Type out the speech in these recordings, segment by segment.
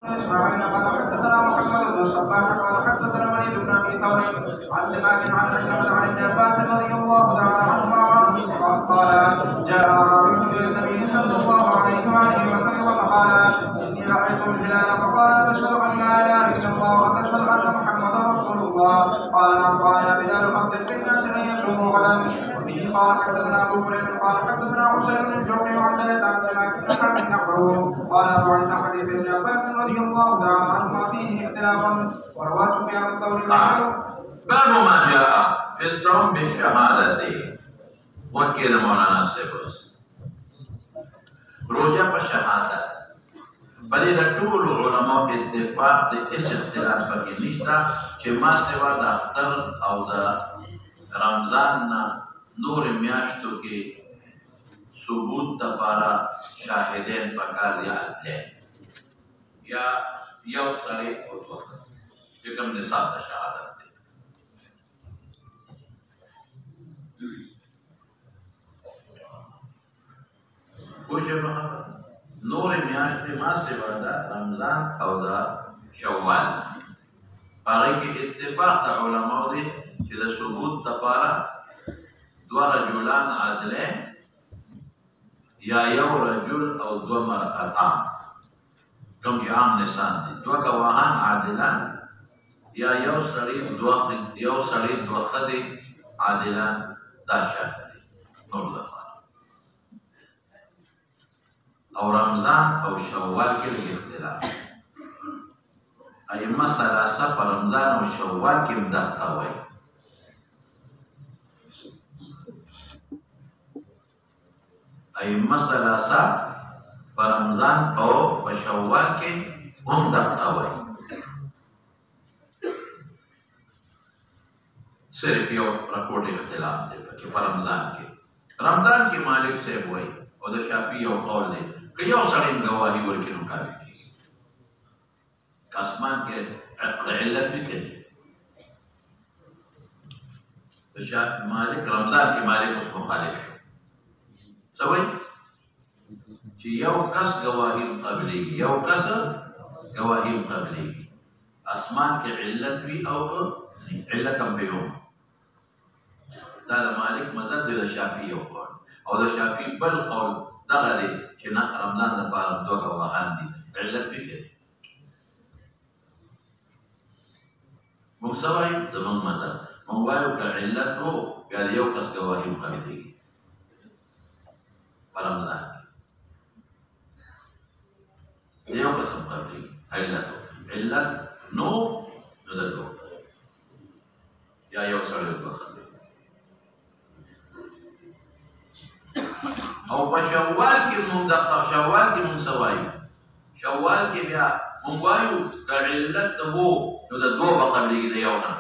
إسماعيل قال حدثنا محمد بن الصباح قال حدثنا وليد بن أبي ثور عن سماك عن عكرمة عن ابن عباس رضي الله تعالى عنهما قال جاء أعرابي إلى النبي صلى الله عليه وآله وسلم فقال إني رأيت الهلال فقال تشهد أن لا إله إلا الله وتشهد أن محمدا رسول الله قال نعم قال يا بلال أخبر في الناس أن يصوموا غدا وفيه قال حدثنا أبو هريرة قال حدثنا حسين بن الجوفي وعن زيد عن سماك بن حرب نحوه قال أبو عيسى حديث ابن عباس رضي الله تعالى عنهما فيه اختلاف ورواه سفيان الثوري. باب ما جاء في الصوم بالشهادة وكيل مولانا سيبوس روجہ پر شهادت بلې د ټولو علماء اتفاق د اس اختلاف پکې نشته چې ما سوا د اختر او د رمضان نه نور میاشتو کې ثبوت لپاره شاهدین پکار دی یا یو سړی او دوه چې کوم نصاب د شهادت دی کوشش نور میاشتې ما سوا د رمضان او د شوال هغې کې اتفاق د علماو دی چې د ثبوت لپاره دوه رجلان عادلین یا یو رجل او دوه مرأتان کوم چې عام نسان دي دوه ګواهان عادلان یا یو سړی دوه ښځې عادلان دا شرط دی نور لپاره او رمضان او شوال کې لږ اختلاف ائمه ثلاثه په رمضان او شوال کې دقه وایي ائمه ثلاثه په رمضان او په شوال کې هم دقه وایي صرف یو راپورټ اختلاف دی په رمضان کې مالک صاحب وایي او د شافعي یو قول دی که یو سړی ګواهي ورکړي نو کافي کېږي که اسمان کې علت وي که د مالک رمضان کې مالک اوس مخالف شو څه وایي چې یو کس ګواهي قبلېږي اسمان کې علت وي او علت هم به وي دا د مالک مذهب دی د شافعي یو قول او د شافعي بل قول دغه دی چې نه رمضان لپاره دوه ګواهان دي علت وي که موږ څه وایو زموږ مذهب موږ وایو که علت و بیا د یو کس ګواهي مقابلېږي په رمضان کې د یو کس مقابلېږي علت نو د دوه یا یو سړی او دوه ښځې او په شوال کې مونږ څه وایو شوال کې بیا مونږ وایو که علت وو نو د دوه به قبلېږي د یو نه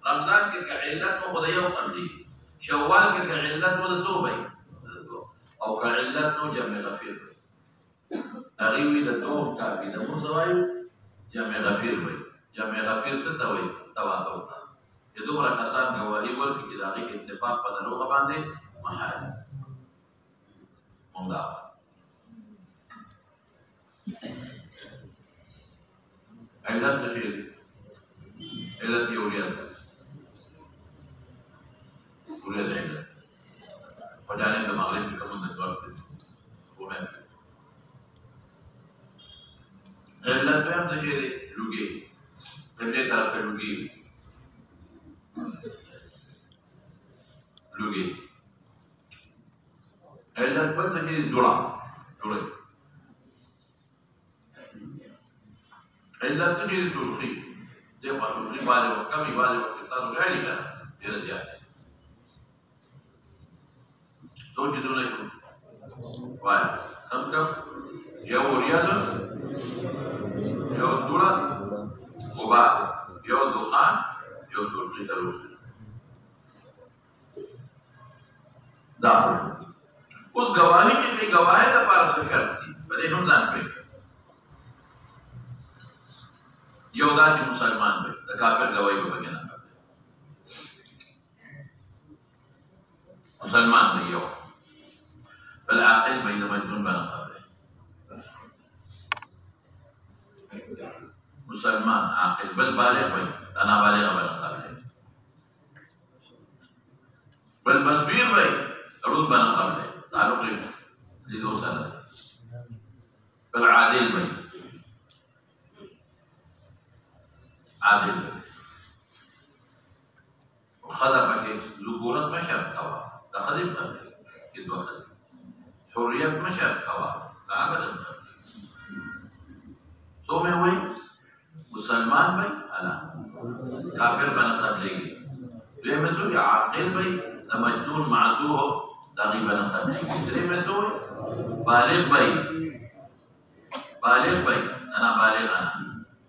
رمضان کې که علت وو خو د یو قبلېږي شوال کې که علت وو د څو به او که علت نو جمع غفیر وي هغې وي د دوه کافي د مونږ څه وایو جمع غفیر وي جمع غفیر څه ته وایي تواتر ته چې دومره کسان ګواهي ورکړي چې د هغې کې اتفاق په دروغه باندې محال مونږ علت څه شی دی علت یې اولید علت په جانب د مغرب کې کوم د ورته علت به هم څه شی دی لوګي قبلې طرف ته لوګي علت بل څه شی دی جوړه علت څه شی دی ترخي دغه ترخي بعضې وخت کمې بعضې وخت تاسو ژاړي که نه ډېره زیاته څو چیزونه شو وایه کم یو ریاضه یو دوړه غبار یو دخان یو ترخي تلوث دا اوس ګواهي کې دی ګواهۍ دپاره څه شرط دي په دې هم ځان پوهېږي یو دا چې مسلمان وي د کافر ګواهي به پکې نه کوي مسلمان دی یو بل عاقل به د مجنون به نه قبلوي مسلمان عاقل بل بالغ وي انا بالغ بنا قبل بل مصبير وي رود بنا قبل تعلق لدو سنة بل عادل وي عادل وي وخذا بكي ذكورة مشر كوا تخذف قبل كدو خذف حرية مشر كوا تعبد قبل تو میں ہوئی مسلمان بھائی انا کافر بنا قبلگی دوی میں سوئی عاقل بھائی مجنون معذور ہو داغی بنا قبلگی دوی میں سوئی بالغ بھائی انا بالغ انا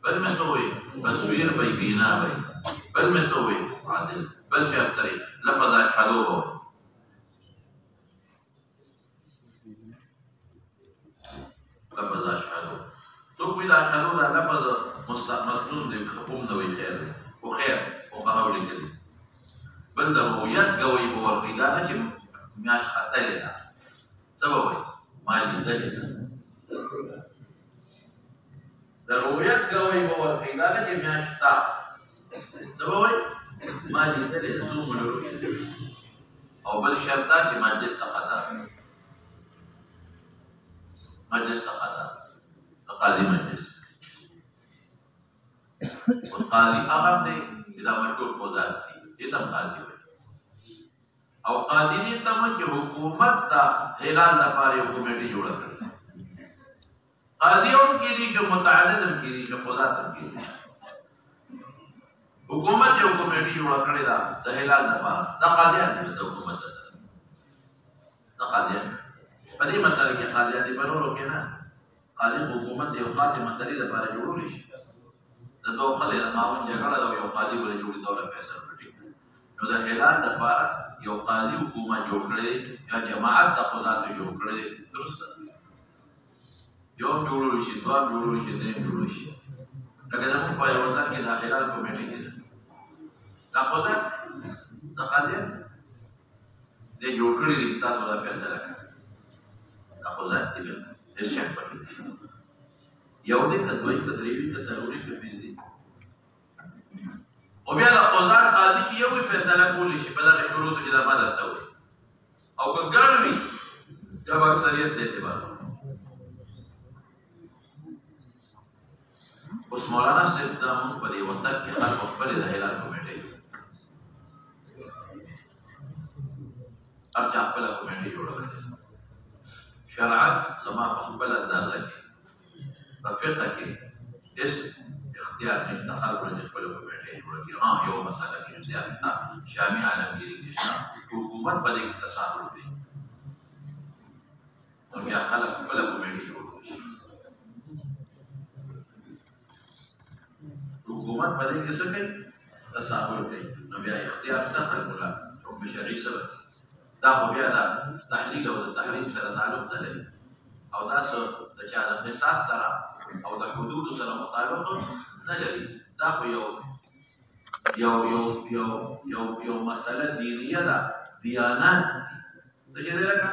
بل میں سوئی بصویر بھائی بینا بھائی بل میں سوئی عادل بل شیخ سری لفظ اشهدو ہو لفظ اشهدو تو پیدا اشهدو دا لفظ مسنون دی خپوم نوی خیر دی و خیر و قهولی کلی بل دا رویت گوی بورقی دا نا چه میاش خطلی دا سبوی مالی دلی دا دا رویت گوی بورقی دا نا چه میاش تا سبوی مالی دلی دا سوم الرویت او بل شرطا چه مجلس تقدا قاضي مجلس والقاضي أغم دي إذا مشهور قضات دي إذا قاضي مجلس او قاضي دي تم چې حکومت تا هلال د پاره حکومتي جوړ کړی قاضیون کې دي چې متعدد کې دي چې قضات کې دي حکومت یو کمیټي جوړ کړی دا د هلال د پاره د قاضیان د حکومت د قاضیان په دې مسله کې قاضیان دي پرورو کې نه قاضي حکومت یو قاضي مسلې د پاره جوړول شي د دوه خلک د ماون جګړه دا یو قاضي ولې جوړي دوله فیصله وکړي نو د هلال د پاره یو قاضي حکومت جوړ کړی یا جماعت د قضات جوړ کړی درست یو جوړول شي دوه جوړول شي درې جوړول شي لکه زموږ په یو ځای کې د هلال کمیټه کې دا قضات د قاضي د جوړ کړی د تاسو د فیصله کړي دا قضات دي ارشاد پکې یو دې کدوې کترېوي کسروري کې پېندي او بیا د قضات قاضي چې یو فیصله کولی شي په دغه شروط کې د ما درته وي او که ګڼوي بیا به اکثریت د اعتبار اوس مولانا صاحب دا موږ په دې وطن کې خلک خپل د هلال کمیټې هر چا خپله کمیټې جوړه کړې شرعا زما په خپل اندازه کې په فقه کې هېڅ اختیار نشته خلکو چې خپله کمیټې جوړه کړي یو مسله کې اختیار شته شامي عالمګیري کې شته حکومت په دې کې تصرف کوي نو بیا خلک خپله کمیټې جوړه کړي حکومت په دې کې څه کوي تصرف کوي نو بیا اختیار شته خلکو له حکم شرعي سره دا خو بیا د تحلیل او د تحریم سره تعلق نه لري او دا څه د چا د قصاص سره او د حدودو سره مطابق نه لري دا خو یو مسله دینیه ده دیانات دي د چې لکه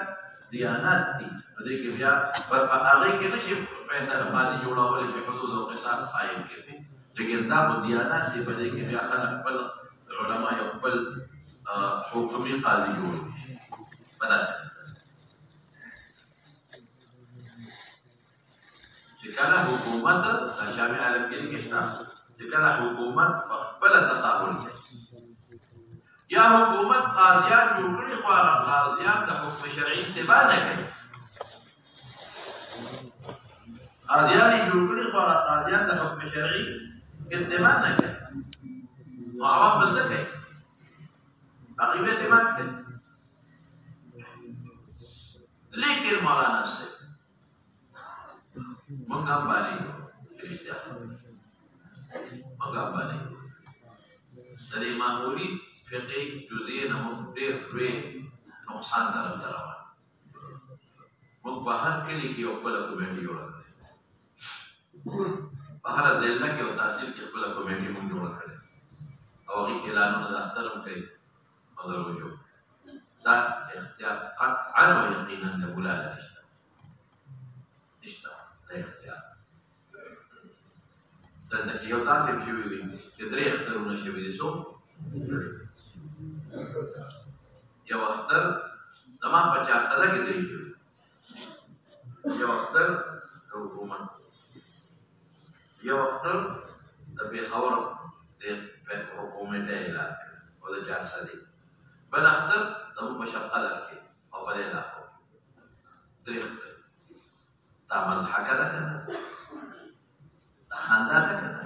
دیانات دي په دې کې بیا په هغې کې نشي فیصله قاضي جوړولی چې حدود او قصاص قایم کړي لیکن دا خو دیانات دي په دې کې بیا خلک خپل علما یو خپل حکمي قاضي جوړوي چې کله حکومت د شامي عالمګیري کې شته چې کله حکومت په خپله تصاحل کوي یا حکومت قاضیان جوړ کړي خو هغه قاضیان د حکم شرعي اتباع نه کوي قاضیان یې جوړ کړي خو هغه قاضیان د حکم شرعي اتباع نه کوي نو عوام به څه کوي هغوی به اعتماد کوي لیکن مولانا سے منگا بانی رشتہ منگا بانی دلی معمولی فقی جزئی نمون دیر روی نقصان طرف روان منگ باہر کلی کی اقبلہ کمیٹی جوڑا کرے باہر زیلہ کی و تحصیل کی اقبلہ کمیٹی منگ جوڑا کرے اوغی اعلانوں نے داخترم کئی مدر وجود دا اختیار قطعا و یقینا لبولالا نشتا دا اختیار دلته کې یو تاسې شوي دي چې 3 اخترونه شوي دي. څو یو اختر زما په چارسده کې 3 شوي، یو اختر د حکومت، یو اختر د پېښور د حکومت اعلان او د چارسدې، بل اختر زموږ په شرق قدر کې او په دې علاقو 3 اختر. دا مضحکه ده که نه؟ دا خندا ده که نه؟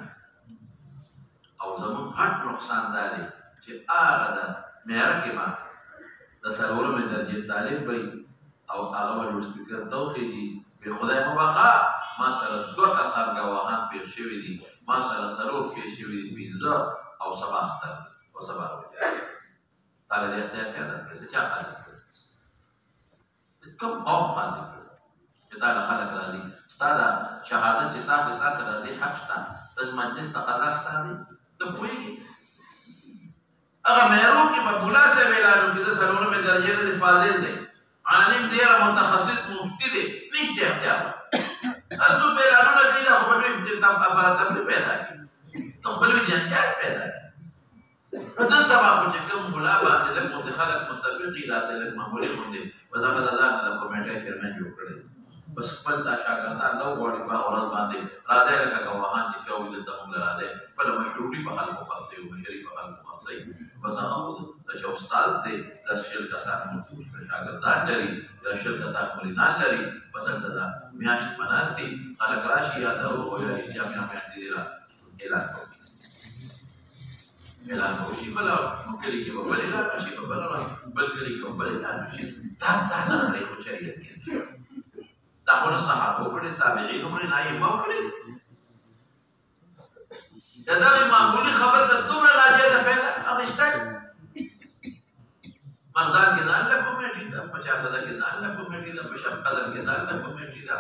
او زموږ غټ نقصان دا دی چې هغه د معیاره کې ما د 4مې درجې طالب وي او هغه به لوډ سپیکر ته وخېږي بې خدای مبخا ما سره 2 کسان ګواهان پېښ شوي دي، ما سره 4 پېښ شوي دي، 15 او سبا اختر او سبا تا له دې اختیار کړی ده چې چا قاضي کړی؟ کوم قوم قاضي کړی چې تا له خلک راځي؟ ستا دا شهادت چې تا سره دې حق شته د مجلس تقاضا ستا دی؟ ته پوهېږې هغه محروم کې به ملا صاحب اعلان وکړي د 4مې درجې نه دی، فاضل دی، عالم دی، متخصص مفتي دی، نشته اختیار. هر څوک اعلانونه کوي دا خو به دوی تبلیغ پیدا کړي، نو خپل جنجال پیدا کړي. نو نن سبا خو چې کوم ملا باندې لږ غوندې خلک متفق دي، داسې لږ معمولي غوندې بس هغه د ځان د کمیټۍ چیرمن جوړ کړی، بس خپل دا شاګردان نه غواړي په هغه ورځ باندې راځئ لکه ګواهان چې چا وي دلته موږ له راځئ، خپله مشروطي په خلکو خرڅوي، مشري په خلکو خرڅوي. بس هغه خو د چا استاد دی 10 کسان شاګردان لري یا 10 کسان مریدان لري، بس هلته دا میاشت په ناست دي، خلک راشي یا د روغ یا رښتیا میاشتې دې اعلان کوي، اعلان وشي، بله کلي کې به بل اعلان وشي، په بل کلي کې به بل اعلان وشي. دا نغرې خو شریعت کې نشته. دا خو نه صحابو کړي، تابعینو کړي، نه ائمو کړي. د دغې معمولي خبر ته دومره ناجیزه فایده هغه شته. مردان کې ځان له کمیټې ده، په چارسده کې ځان له کمیټې ده، په شرق قدر کې ځان له کمیټې ده،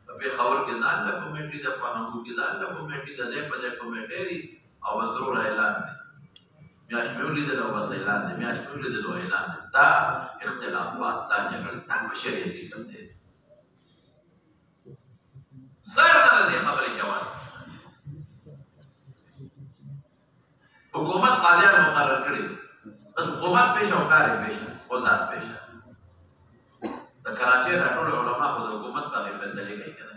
په پېښور کې ځان له کمیټې ده، په هنګو کې ځان له کمیټې ده، ځای په ځای کمیټې دي او بس ورور اعلان دی. میاشت مې ولیدل او بس اعلان دی، میاشت مې ولیدل او اعلان دی. دا اختلافات، دا جګړې، دا په شریعت کې کم دی. زر نه د دې خبرې جواب. حکومت قاضیان مقرر کړي، بس حکومت پیشه او کار یې پیشه، خو ذات پیشه. د کراچۍ دا ټول علما خو د حکومت باندې فیصلې کوي که نه؟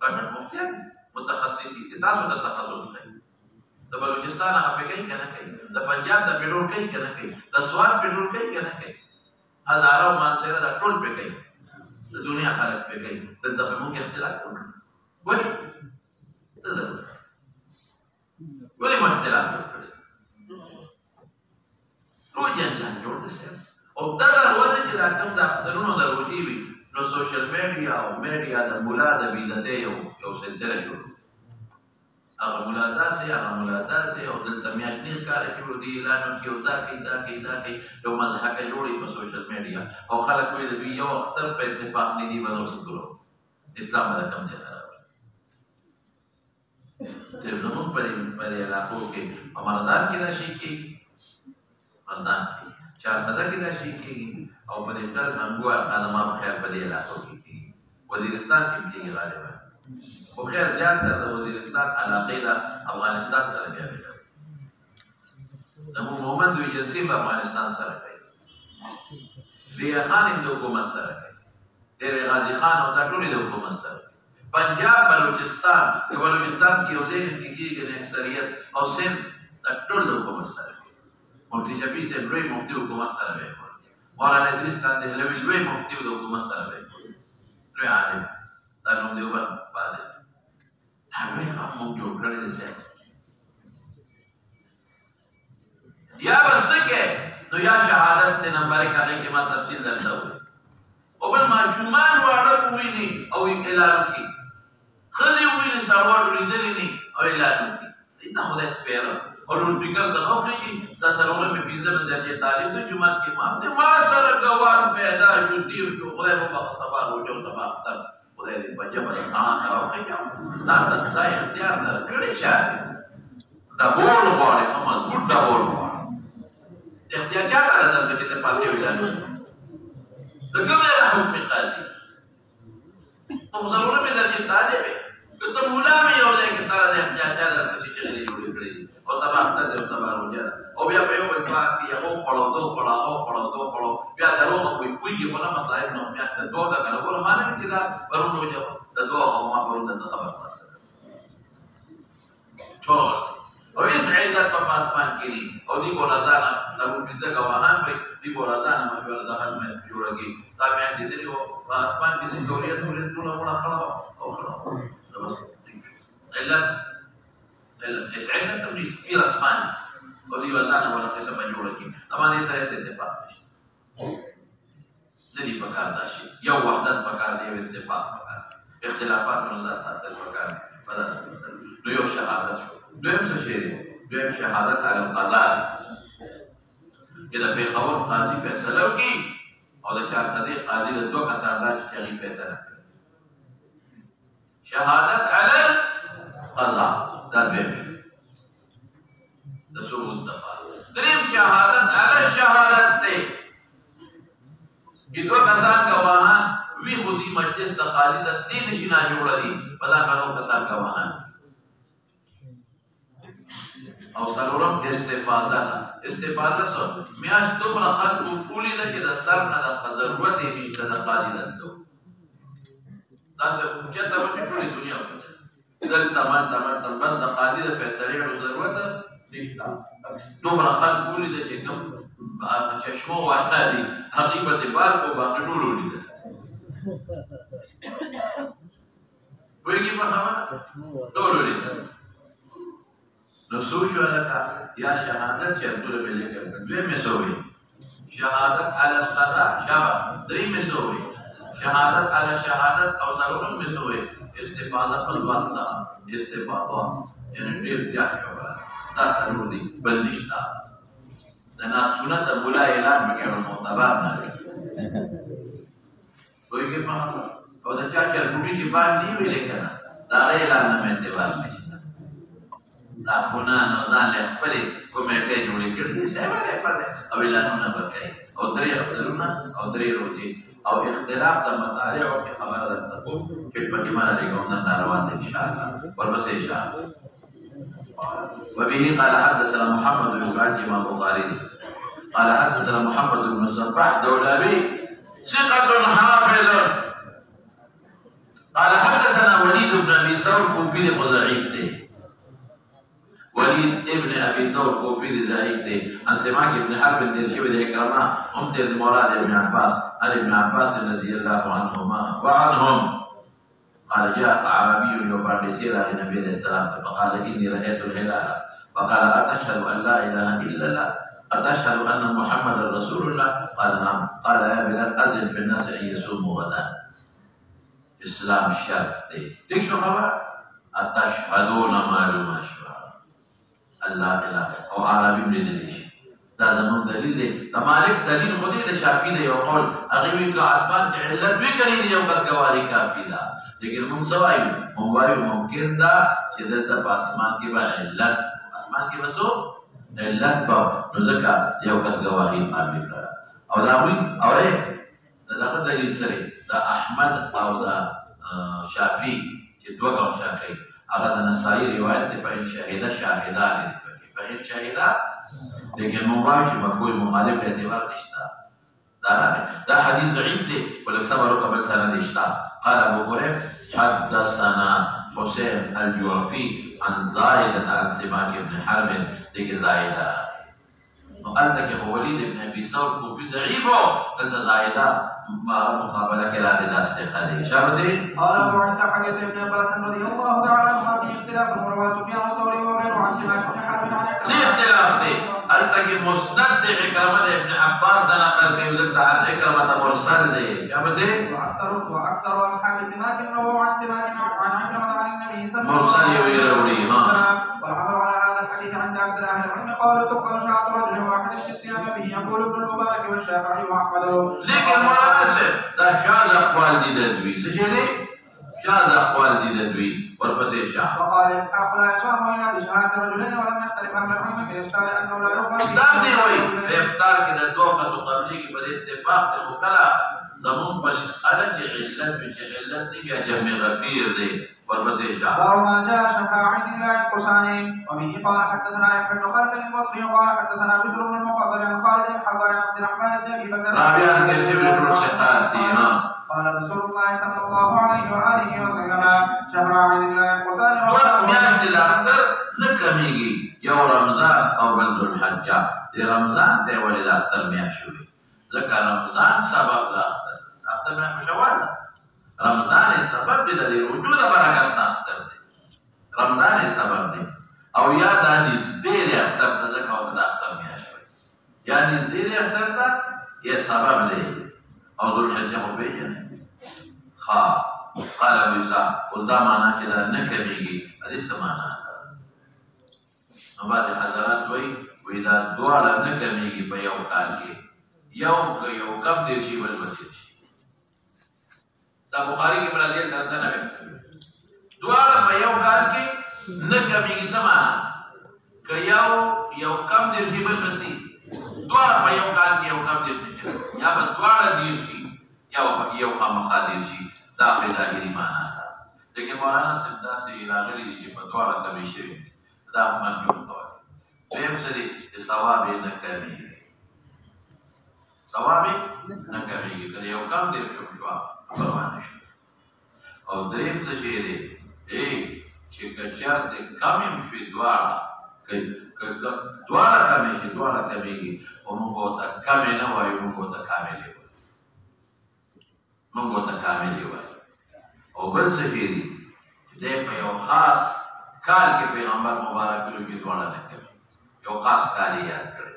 ګډ مفتیان متخصصي دي، تاسو د تخصص کوي. د بلوچستان هغه پې کوي که نه کوي؟ د پنجاب د پېټرول کوي که نه کوي؟ د سوات پېټرول کوي که نه کوي؟ هزاره او مانسیره دا ټول پې کوي، د دنیا خلک پې کوي. دلته خو موږ اختلاف وکړو، وشو څه ضرورت ولې مو اختلاف وکړی؟ ټول جنجال جوړ دی صاحب. او دغه ورځې چې دا کوم د اخترونو د روجې وي، نو سوشل میډیا او میډیا د ملا د بېعزتۍ یو سلسله جوړ کړو. هغه ملا داسې، هغه ملا داسې، او دلته میاشتني ښکاره کړي، دې اعلان وکړي او دا کوي دا کوي دا کوي، یو مضحکه جوړوي په سوشل میډیا. او خلک وایي د دوی یو اختر په اتفاق نه دي، به نور څه کړو. اسلام به دا کم ځای ته راوړي. زموږ په دې علاقو کې په مردان کې دا شی کېږي، مردان کې، چارسده کې دا شی کېږي، او په دې ټل هنګو زما په خیال په دې علاقو کې کېږي، وزیرستان کې هم کېږي غالبا. خو خیر زیاتره د وزیرستان علاقې د افغانستان سره بیا بېله وي. زموږ مومند ایجنسي په افغانستان سره کوي، ریحه خان هم د حکومت سره کوي، ډېر غازي خان او دا ټول د حکومت سره کوي. پنجاب، بلوچستان، که بلوچستان کې یو ځای کې کېږي نه اکثریت، او سند دا ټول د حکومت سره کوي. مفتي شفیع صاحب لوی مفتي حکومت سره به یې کړی، مولانا ادریس کاندهلوي لوی مفتي د حکومت سره به یې کړی، لوی عالم، دا نوم دیوبند فاضل. دا لوی خام موږ جوړ کړی دی صاحب. یا به څه کوې نو یا شهادت دی نمبر یې هغې کې ما تفصیل درته ووایي. او بل ماشومان واړه وویني او اعلان وکړي، ښځې وویني سړواړو لیدلي نه او اعلان وکړي. دا خدای سپېره او لوډ سپیکر ته نه وخېږي. ستا 4مې 15مې درجې طالب دی، جومات کې امام دی، ما سره ګوان پیدا شو، تېر شو، خدای وبخښه، سبا روژه او سبا اختر، خدای دې په ژبه د ځان سره وخېږم. تا ته ستا اختیار درکړی چا دی؟ ډبول غواړې، ښه مضبوط ډبول غواړې. اختیار چا ته درکړه چې ته پاسې اعلان وکړې؟ د کوم ځای نه حکم قاضي؟ نو 4مې درجې طالب یې، که ته ملا مې یو ځای کې تا د دا پرونو جواب د دوه او ما پرونو د خبر مسله ټول او هیڅ علت په پاسمان کې دي او دی بولادانه ضرور دې غواهان وي دی بولادانه مشوره ده هم جوړږي تا مې دې دی او پاسمان کې څه ډولې ټول ولا خلاص او خلاص علت علت تمني في اسمان او دی بولادانه ولا څه په جوړږي طبعا یې سره اتفاق نشته ندی پکار داشي یو وحدت پکار دی اتفاق پکار اختلافات الله ساتل پکار په داسې نو یو شهادت شو دویم څه شی دی دویم شهادت علی القضاء کله په خبر قاضي فیصله وکي او د چار صدیق قاضي د دوه کسان راځي چې فیصله کوي شهادت علی القضاء دا دویم د ثبوت دفاع دریم شهادت علی الشهادت دی چې دوه کسان گواهان وی خودي مجلس د قاضي د دې نشینا جوړ دي پدا کانو کسان گواهان او څلورم استفاده سو میاش دومره خلق پولی ده چې د سر نه د ضرورت یې نشته د قاضي دلته دا څه چې ته په ټولې دنیا کې دلته تمام د قاضي د فیصلې ضرورت نشته دومره خلق پولی ده چې کوم چشمو واسطه دي حقیقت بار کو باندې ټول ولیدل وایي په خبره ټول ولیدل نو سوچو لکه یا شهادت چې ټول به لیکل دوی مسوي شهادت علی القضاء شابه درې مسوي شهادت علی شهادت او ضرورت مسوي استفاده په واسطه استفاده یعنی ډیر ځای خبره دا ضرور دي بل نشته دنا سنت مولا اعلان وکړو معتبر نه وایي په او دا چا چې ګوټي کې باندې ویل کنه دا اعلان نه اعتبار نشته دا خونه نو ځان له خپل کمیټې جوړې کړې دي څه وایي پځه او اعلانونه وکړي او درې خبرونه او درې روزي او اختلاف د مطالع او خبره درته چې په دې باندې کوم نه ناروا دي ان شاء الله ورپسې ان شاء الله وبه قال حدثنا محمد بن عاجم البخاري قال حدثنا محمد بن الصباح دولابي ثقة حافظ قال حدثنا وليد بن ابي ثور كوفي ضعيف ده وليد ابن ابي ثور كوفي ضعيف ده عن سماك بن حرب الشيبي الكرامه هم المراد ابن عباس عن ابن عباس رضي الله عنهما وعنهم قال جاء اعرابي يوم سير على النبي عليه السلام فقال اني رايت الهلال فقال اتشهد ان لا اله الا الله اتشهد ان محمدا رسول الله قال نعم قال يا بلال اذن في الناس ان يصوموا غدا اسلام شرط دی دیکھ شو خبر اتشهدون معلوم شو الله اله او عربي بلدیش دا زمون دلیل دی دا مالک دلیل خودی دا شافی دی او قول اغیوی که عثمان علت بھی کری دی او قد گواری کافی دا لیکن من سوائی ممکن دا چې دلته په اسمان کې به علت اسمان کې به څو علت به نو ځکه یو کس ګواهي قابل کړه او دا وی او دا دغه دلیل سره دا احمد او دا شافعي چې دوه کوم شافعي هغه د نسائی روایت دی فإن شهد شاهدان فإن شهد لیکن مباشر مفعول مخالف اعتبار نشته دا حديث ضعيف دی ولکه صبر قبل سند اشتا قال ابو هريره حدثنا حسين الجوفي عن زايدة عن سماك بن حرب ديك زايدة وقالتك هو وليد بن ابي ثور كوفي ضعيفه قلت زايدة مقابلة كلا لداس قال شابتي قال ابو عيسى حديث ابن عباس رضي الله تعالى عنهما في اختلاف وروى سفيان الثوري وغيره عن سماك بن حرب عن سي اختلاف دي قالتك مسند عكرمة ابن عباس ده نقل في ولد عن عكرمة مرسل دي شابتي واكثر اصحاب سماك رووا عن سماك عن عكرمة عن النبي صلى الله عليه وسلم مرسل ويروي والعمل على هذا الحديث عند اكثر اهل العلم قالوا تقبل شهادة رجل واحد في الصيام به يقول ابن المبارك والشافعي واحمد لكن مراد ده شاذ اقوال دي دوي سجلي شاذ اقوال دي دوي ورپسې شاه وقال اسحاق لا يصام الا بشهاده رجلين ولم يختلف اهل العلم في الافطار انه لا يقبل دا دی وای افطار کې د دوه کسو قبلي کې په اتفاق ته وکړه زمون په اړه چې علت دی بیا جمع غفیر دی ورپسې شاه وما جاء شفاعة عند الله القساني وبه قال حدثنا يحيى بن خلف البصري وقال حدثنا بشر بن المفضل عن خالد الحضري عن عبد الرحمن بن ابي بكر راویان کې څه ویل ورسېتا دي ها قال رسول الله صلى الله عليه وآله وسلم شهر عيد لا ينقصان میاشتې د اختر نه کمیږي یو رمضان او بل ذوالحجه د رمضان ته ولې د اختر میاشت وي ځکه رمضان سبب د اختر میاشت شوال ده رمضان یې سبب دی د وجود برکت نه اختر دی رمضان یې سبب دی او یا دا نږدې دی اختر ته ځکه ورته د اختر میاشت وي یا نږدې دی اختر ته یې سبب دی او ذوالحجه خو پېژنئ ښه قال ابو عیسی اوس دا معنا چې دا نه کمیږي د دې څه معنا ده نو بعضې حضرات وایي دا دواړه نه کمیږي په یو کال کې یو کم دېر شي بل به تېر شي دا بخاري کې مرادیت درته نه وي دواړه په یو کال کې نه کمیږي څه معنا که یو کم دېر شي بل به شي دواړه په یو کال کې یو کم دېر شي یا به دواړه دېر شي یو خامخا دېر شي دا په ظاهري معنا ده لیکن مولانا صاحب داسې راغلي دي چې په دواړه کمې شوي دي دا مرجوح قول دویم څه دي چې ثواب یې نه کمیږي ثواب یې نه کمیږي که یو کم دېر شم شوه پروا نه شته او دریم څه شی دی چې که چېرته کم هم شوي دواړه دواړه کمې شي دواړه کمیږي خو موږ ورته کمې نه وایو موږ ورته کاملې وایو موږ ورته کاملې وایو او بل څه شی دی چې دی په یو خاص کال کې پیغمبر مبارک ویلو چې دواړه نه کوي یو خاص کال یې یاد کړی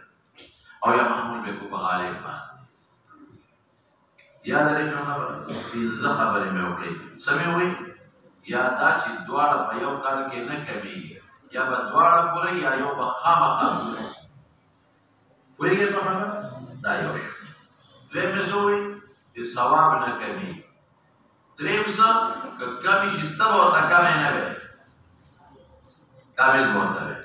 او یا محمول به کو په غالب باندې یاد لرئ نو خبره پنځه خبرې مې وکړې څه مې وویل یا دا چې دواړه په یو کال کې نه کمیږي یا به دواړه پوره یا یو به خامخا پوره پوهېږئ په خبره دا یو شو دویم مې څه وویل چې ثواب نه کمیږي دریم څه که کمې شي ته به ورته کمې نه وی کامل به ورته وی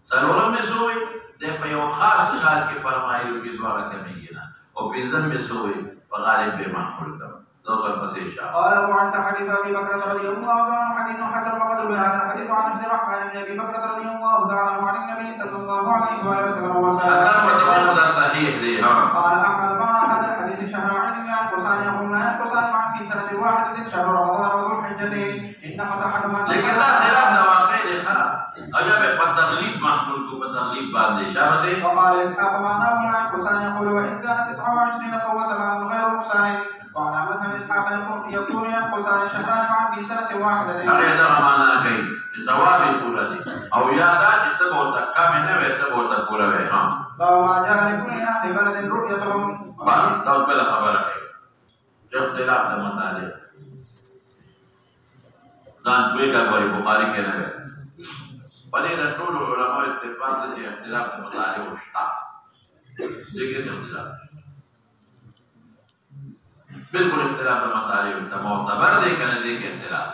څلورم مې څه وویل دی په یو خاص کال کې فرمایلو چې دواړه کمیږي نه او پنځم مې څه وویل په غالب به معمول کړم قال ابو عيسى حديث ابي بكر رضي الله عنه حديث حسن وقد روي هذا الحديث عن عبد الرحمن بن ابي بكر رضي الله تعالى عنه عن النبي صلى الله عليه واله وسلم قال احمد معنى هذا الحديث شهر عيد لا ينقصان يقول لا ينقصان معا في سنه واحده شهر رمضان وذو الحجه انما صحتهما لكن لا خلاف واقع خلاف اجاب بالتغليب محمول کو بالتغليب باندې اشاره ده وقال اسحاق معناه لا ينقصان يقول وان كان 29 فهو تمام غير نقصان وعلى مذهب اسحاق يكون ينقصان شهران معا في سنه واحده هذا معنا کوي ثواب پورا دي او یاد چې ته ورته کم نه وي ته ورته پورا وي ها وما جاء لكل اهل بلد رؤيتهم دا بل خبره کوي چې اختلاف د مصالح ځان دوی کاروي بخاري کې نه وي په دې د ټول علماء اتفاق دي چې اختلاف د مصالح وشته دغه اختلاف بالکل اختلاف د مصالح وشته معتبر دی کنه دغه اختلاف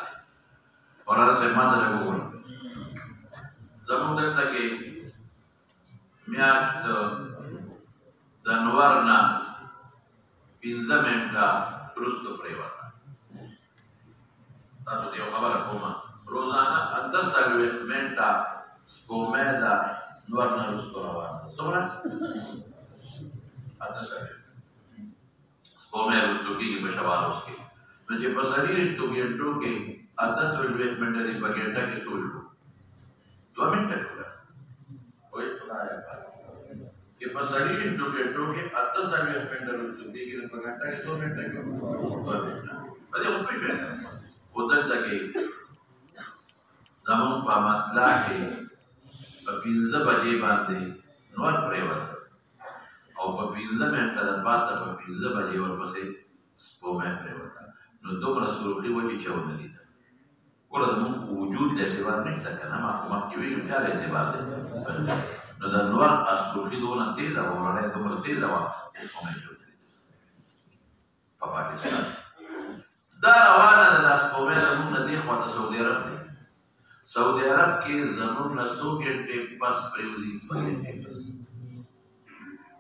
وراره سمات له وګورئ زموږ دلته کې میاشت د نوار نه پنځه منټه وروسته پرېوته تاسو ته یو خبره کومه روزانه 18 منټه سپومې ده نور نه وروسته روانه څومره 18 سپومې وروسته کېږي په شوال اوس کې نو چې په سړي ټو ګنټو کې 18 منټه دی په ګنټه کې ټول 2 منټه کوله وایي خدای कि पसड़ी टोके टोके 18 मिनट वरुस्तु देखिए पर घंटा के 2 मिनट के अरे ऊपर पे उधर जाके जमन पा मतला के 15 बजे बांधे नोर प्रेवर और 15 मिनट का पास 15 बजे और बसे वो मैं प्रेवर नो दो रसूल की वही चौ नहीं था और हम वजूद जैसे बात नहीं सकता ना माफ की भी क्या रहते बात نو د نور اصلوخي دونه تیزه وه ورڼۍ دومره تیزه وه چې سپومې جوړېدې په پاکستان دا روانه ده دا سپومې زموږ نه دې خوا ته سعودي عرب دی سعودي عرب کې زموږ نه څو ګنټې پس پرېوځي 2 ګنټې پس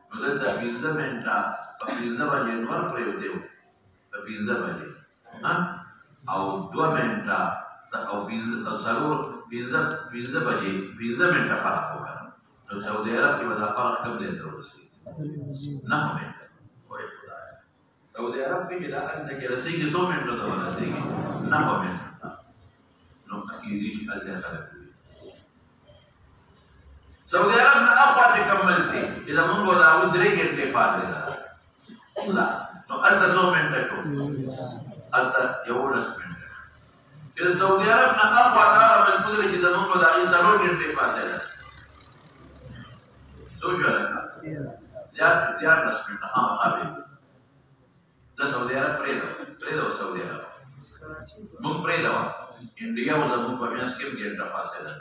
نو دلته 15 منټه په 15 بجې نور پرېوتی و په 15 بجې او 2 منټه او 15 بجې 15 منټه فرق وکړه نو سعودي عرب کې به دا فرق کم دی تر ورسېږي 9 منټه وایي خدایه سعودي عرب کې دا هلته کې رسېږي 100 منټو ته ورسېږي 9 منټو ته نو کېدای شي هلته خلک سعودي عرب نه اخوا چې کمل دی چې زمونږ به د هغوی 3 ګنټې فاصله ده لا نو هلته 100 منټه شو هلته 11 منټه چې د سعودي عرب نه اخوا دا ملکونه دي چې زمونږ به د هغې 4 ګنټې فاصله ده څو شوه لکه زیات 14 منټه خامخا د سعودي عرب پرېږده سعودي عرب موږ پرېږده وه انډیا او زموږ په منځ کې ګنټه فاصله ده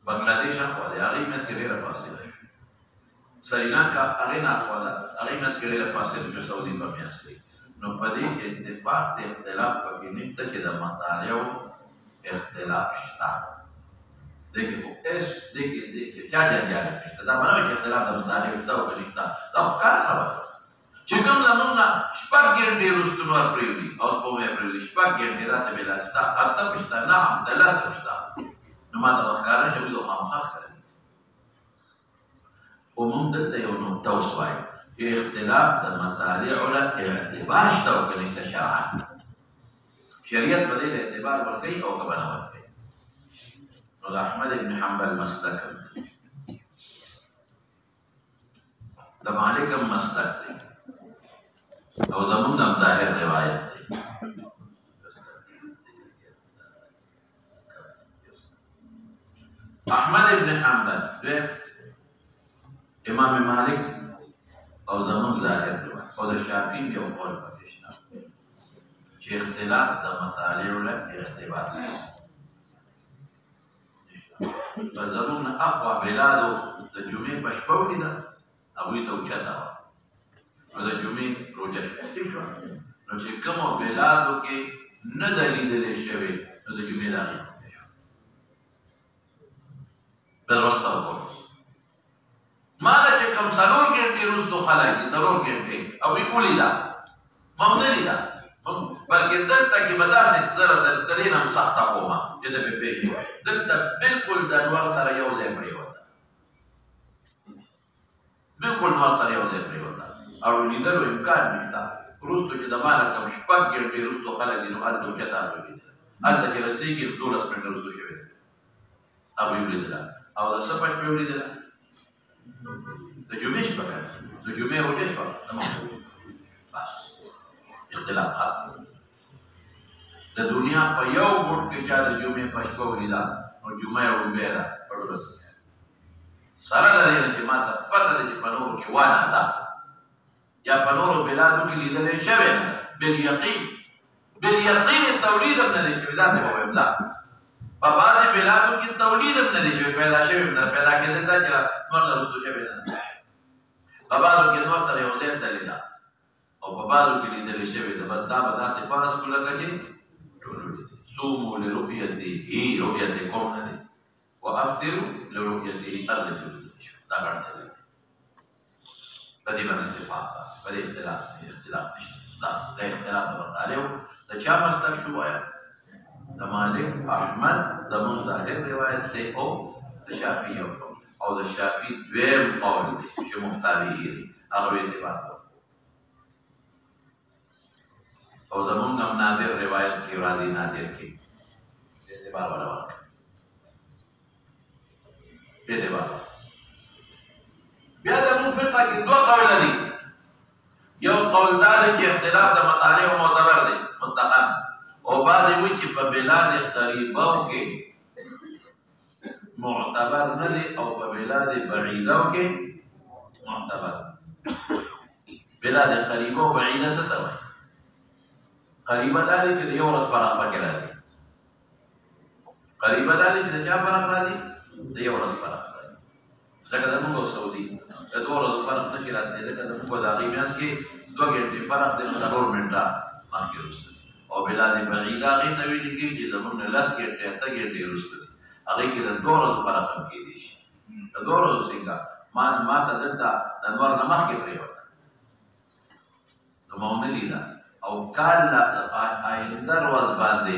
بنګلادیش اخوا دی هغې منځ کې ډېره فاصله ده سریلانکا هغې نه اخوا ده هغې منځ کې ډېره فاصله ده سعودي په منځ کې نو په دې کې اتفاق د اختلاف پکې نشته چې د مطالعو اختلاف شته دې کې خو هېڅ دې کې چا جنجال نشته دا معلومه چې اختلاف د مطالعو شته او که نشته دا خو کار خبره چې کوم زمونږ نه 6 ګنټې وروسته نور پرېږدي او سپوږمۍ پرېږدي 6 ګنټې راته بېلا شته 8 شته 9 د 10 شته نو ما ته به ښکاره شي موږ خامخا ښکاري خو موږ دلته یو نقطه اوس وایو چې اختلاف د مطالعو له اعتبار شته او که نشته شرعا شریعت به دې له اعتبار ورکوي او که به نه ورکوي نو د احمد بن حنبل مسلک د مالک هم مسلک دی او زمونږ هم ظاهر روایت دی احمد ابن حنبل امام مالک او زمونږ ظاهر روایت او د شافعي یو قول پکې شته چې اختلاف د مطالعو له اعتبار لري په زمونږ نه اخوا بلادو د جمعې په شپه ولیده هغوی ته اوچته وه نو د جمعې روژه شوه ټیک شوه نو چې کومو بلادو کې نه ده لیدلې شوې نو د جمعې د هغې روژه شوه بل وروسته وکړو ما ته چې کوم 4 ګنټې وروستو خلک دي 4 ګنټې هغوی ولیده ما هم نه لیده بلکې دلته کې به داسې زه د دې نه هم سخته کومه چې د مې پېښې دلته بلکل د انور سره یو ځای پرېوته بلکل نور سره یو ځای پرېوته او لیدلو امکان نشته وروستو چې د ما نه کوم 6 ګنټې وروستو خلک دي نو هلته اوچته هغوی لیدله هلته چې رسېږي 12 منټه وروستو شوې ده هغوی ولیدله او د څه په شپې ولیدله د جمعې شپه د جمعې روژه شوه د مخکې بس اختلاف ختم د دنیا په یو ګوټ کې چا د جمعې په شپه ولیده نو جمعه یې ړومبۍ ده په ټوله دنیا سره د دې نه چې ما ته پته ده چې په نورو کې وانه ده یا په نورو بلادو کې لیدلې شوې نه بالیقین تولید هم نه دی شوی داسې به وایم دا په بعضې بلادو کې تولید هم نه دی شوی پیدا شوی هم نه پیدا کېدل دا چې نور نه رسو شوې نه په بعضو کې نور سره یو ځای تللې ده او په بعضو کې لیدلې شوې ده بس دا به داسې فرض کړو لکه چې ټول ولیدې صوموا لرؤیته رؤیت قوم نه دی وافطروا لرؤیته ارض کې ولیدل شو دا ګڼ ځای دی په دې باندې اتفاق ده په دې اختلاف نشته دا اختلاف د مطالعو د چا مسلک شو وایه د مالک احمد زمونږ ظاهر روایت دی او د شافعي یو قول او د شافعي دویم قول دی چې مختلف دی هغه اعتبار او زمونږ هم نادر روایت کې راځي نادر کې اعتبار ولا ورکړي اعتبار بیا زمونږ فقه کې 2 قوله دي یو قول دا دی چې اختلاف د مطالعو معتبر دی مطلقاً او بعضې وایي چې په بلاد قریبو کې معتبر نه دی او په بلاد بعیدو کې معتبر بلاد قریبو او بعیده څه ته وایي قریبه دا دی چې د یو ورځ فرق پکې راځي قریبه دا دی چې د چا فرق راځي د یو ورځ فرق راځي ځکه زموږ او سعودي د 2 ورځو فرق نشي راتلی ځکه زموږ په د هغې میاشت کې 2 ګنټې فرق دی نو 4 منټه مخکې وروسته او بلاد بعیده هغې ته ویل کېږي چې زموږ نه 10 ګنټې 8 ګنټې وروسته دي هغې کې د 2 ورځو فرق هم کېدی شي د 2 ورځو څنګه ما ته دلته د انور نه مخکې پرېوته نو ما ونه لیده او کال آینده ورځ باندې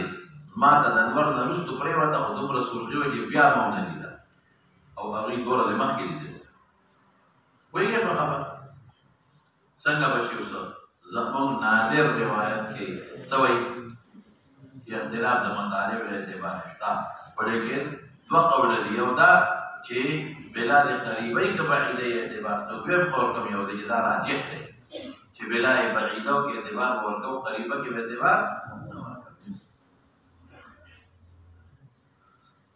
ما ته د انور نه وروستو پرېوته خو دومره سرخي وه چې بیا ما ونه لیده او هغوی 2 ورځې مخکې لیدلې پوهېږې په خبره څنګه به شي اوس زموږ نادر روایت کې څه وایي چې اختلاف د مطالب له اعتبار شته په دې کې دوه قوله دي یو دا چې بلاد قریبۍ که بعیدۍ اعتبار ته دویم قول کوم یو دی چې دا راجح دی چې بلاد بعیده کې اعتبار ورکوو قریبه کې اعتبار نه ورکوو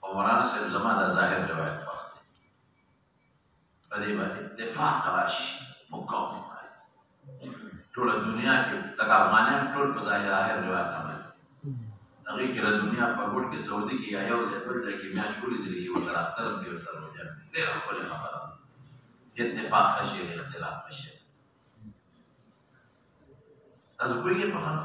او مولانا صاحب زما دا ظاهر روایت خوښ دی په دې باندې اتفاق راشي مقام ټوله دنیا کې لکه افغانیان ټول په ظاهر روایت عمل هغې کې له دنیا په ګوټ کې سعودي کې یا یو ځای بل ځای کې میاشت ولیدلی شي ورسره اختر هم کې ورسره روژه هم ډېره ښکلې خبره اتفاق ښه شی دی اختلاف ښه شی تاسو پوهېږئ په خبره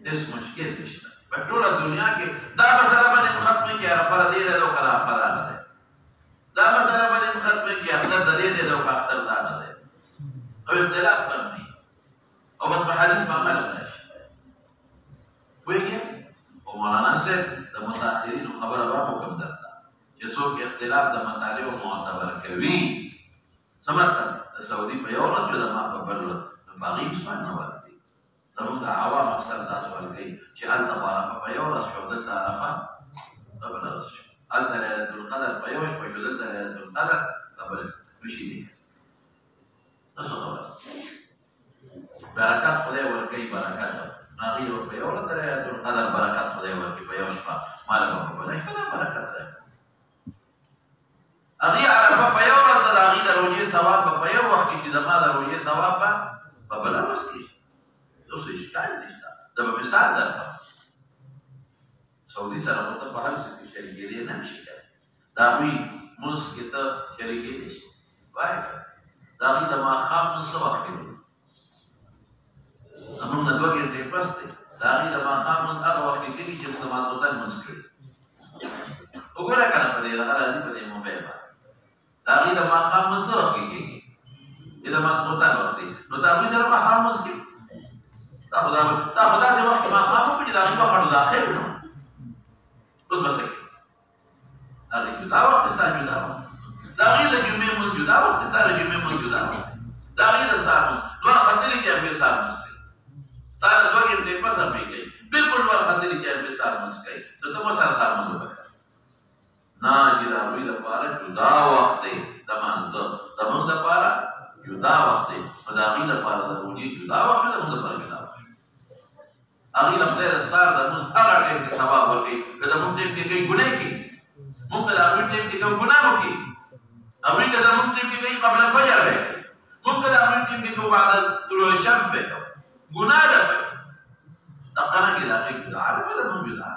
هېڅ مشکل نشته په ټوله دنیا کې دا مسله باندې ختمه کړي عرفه د دې دی او که عرفه راغلی دی دا مسله باندې ختمه کړي اختر د دې دی او که اختر دغه دی او اختلاف کم نه او بس په حدیث په عمل نه شي پوهېږئ او مولانا صاحب د متأخرینو خبره به هم کوم درته چې څوک اختلاف د مطالبو معتبر کوي څه مطلب د سعودي په یو ورځ چې زما په بل ورځ نو په هغې سوال نه ورکوي زموږ د عوام اکثر دا سوال کوي چې هلته خو عرفه په یو ورځ شو دلته عرفه په بله ورځ شو هلته لیلة القدر په یو شپه شو دلته لیلة القدر په بله وشي دي دا څه خبره برکت خدای ورکوي برکت هغې به په یو ورځ د لیلة القدر برکت خدای ورکوي په یو شپه ماله به په بله شپه دا برکت راکوي هغې عرفه په یو ورځ ده د هغې د روژې ثواب به په یو وخت کې چې زما د روژې ثواب به په بله ورځ کې شي اوس اشکال نشته زه به مثال درکړم سعودي سره خو ته په هر څه کې شریکېدی نه شي کولی د هغوی مونځ کې ته شریکېدی شي وایه د هغې د ماښام مونځ څه وخت کې دی زمونږ نه 2 ګنټې پس دی د هغې د ماښام مونځ هغه وخت کې کېږي چې موږ د ماسخوتن مونځ کړي وګوره که نه په دې دغه راځي په دې موبایل باندې د هغې د ماښام مونځ څه وخت کې کېږي د ماسخوتن وخت دی نو د هغوی سره ماښام مونځ کې دا خو داسې وخت کې ماښام وکړي چې د هغې وخت داخل نو اوس به څه کوي د هغې جدا وخت ستا جدا وخت د هغې د جمعې مونځ جدا وخت ستا د جمعې مونځ جدا وخت د هغې د سهار مونځ دواړه ختلي چې هغې سهار مونځ کوي ستا د 2 ګنټې پس هم یې کوي بلکل دواړه ختلي چې هغې سهار مونځ کوي نو ته مو سره سهار مونځ وکړه نه چې د هغوی لپاره جدا وخت دی د مانځه زموږ لپاره جدا وخت دی نو د هغې لپاره د روژې جدا وخت دی زموږ لپاره جدا وخت هغې له خدای د سهار د مونځ هغه ټایم کې ثواب ورکوي که د مونږ ټایم کې کوي ګناه کوي مونږ که د هغوی ټایم کې کوو ګناه وکړي هغوی که د مونږ ټایم کې کوي قبل الفجر به یې کوي مونږ که د هغوی ټایم کې کوو بعد طلوع الشمس به یې کوو ګناه ده به دقه رنګې د هغې جدا عرفه د مونږ جدا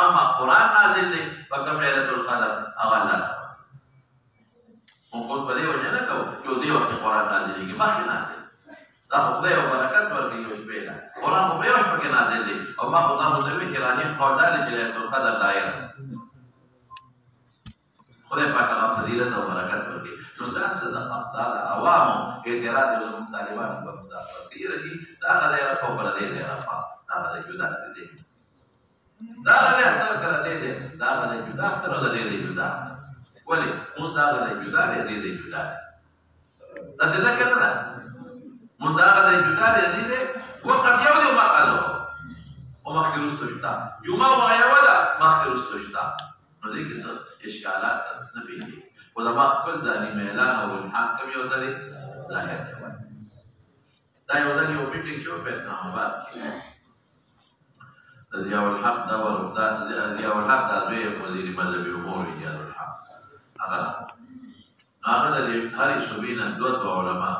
اما قرآن نازل دی په کوم لیلة القدر هغه الله ته مونږ خو په دې وجه نه کوو چې دې وخت کې قرآن نازلېږي مخکې نازل دا خو خدای یو برکت ورکوي یو شپې له قرآن خو په یو شپه کې نازل دی او ما خو تاسو ته ویل چې راجح قول دا دی چې لیلة القدر دا آیت خدای پاک هغه فضیلت او برکت ورکوي نو داسې د عوامو اعتراض یې زموږ طالبانو په مدافعت کې یره دي دا هغه دی رفع بله دی دی رفع دا هغه دی جدا دی دا هغه دی اختر کله دی دی دا هغه دی جدا اختر او د دی دی جدا ولې مونږ دا هغه دی جدا دی دی دی جدا دی داسې ده که نه ده مونږ دا هغه دی جدا دی دی دی وقت یو دی ومقالو او مخکې وروسته شته جمعه وغه یوه ده مخکې وروسته شته نو دې کې څه اشکالات نه پېښېږي خو زما خپل د نیم اعلان او رجحان کوم یو ځل ظاهر دی دا یو ځل یو میټینګ شو په اسلام آباد کې د ضیاءالحق دور ضیاءالحق دا دویم وزیر مذهبي امور ایجاد الحق هغه هغه د هرې صوبې نه 2 علما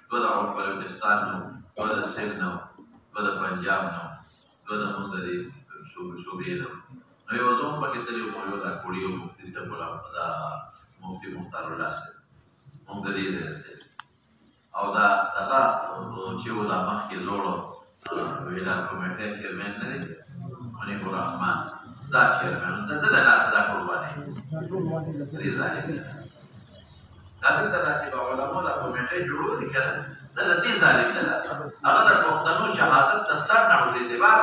دوه د بلوچستان نه دوه د سند نه دوه د پنجاب نه دوه د موږ د دې صوبې نه نو یو زوم پکې تللی وو یو دا کوړي او مفتي صاحب دا مفتي مختار الله صاحب موږ د دې او دا دغه چې و دا مخکې لوړو ویلا کمیټه چیرمن نه دی منیب الرحمن دا چیرمن د لاسه دا قرباني دې ظالم دا څنګه چې په علماء دا کمیټه جوړول دي کنه دا د دې ظالم د لاسه هغه د پښتنو شهادت د سر نه ولې اعتبار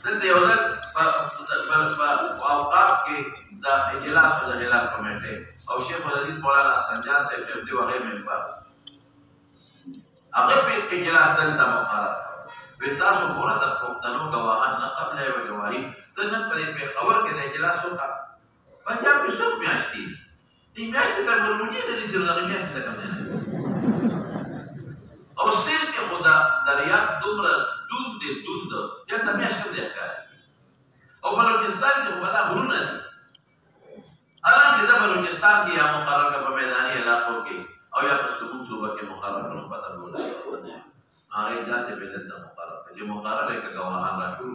دلته یو ځل په اوقاف کې دا اجلاس د هلال کمیټې او شیخ الحدیث مولانا سنجار صاحب چې دی وغه منبر هغه په اجلاس دلته مقرر کړ په تاسو ګوره د پښتنو ګواهان نه قبل یو گواهی ته نن په خبر کې د اجلاس وکړه پنجاب کې څوک میاشتې دې میاشتې ته ورونی نه دي چې هغه میاشتې ته کم نه او سیر کې خدا دریاب دومره دوند یا ته میاشتې کم ځای کار او بلوچستان کې ولا غرونه دي حالانکه د بلوچستان کې یا مقرر کړ په میداني علاقو کې او یا پښتون صوبه کې مقرر کړو پته ولا هغه ځکه په دې مقرر چې مقرر کې گواهان راټول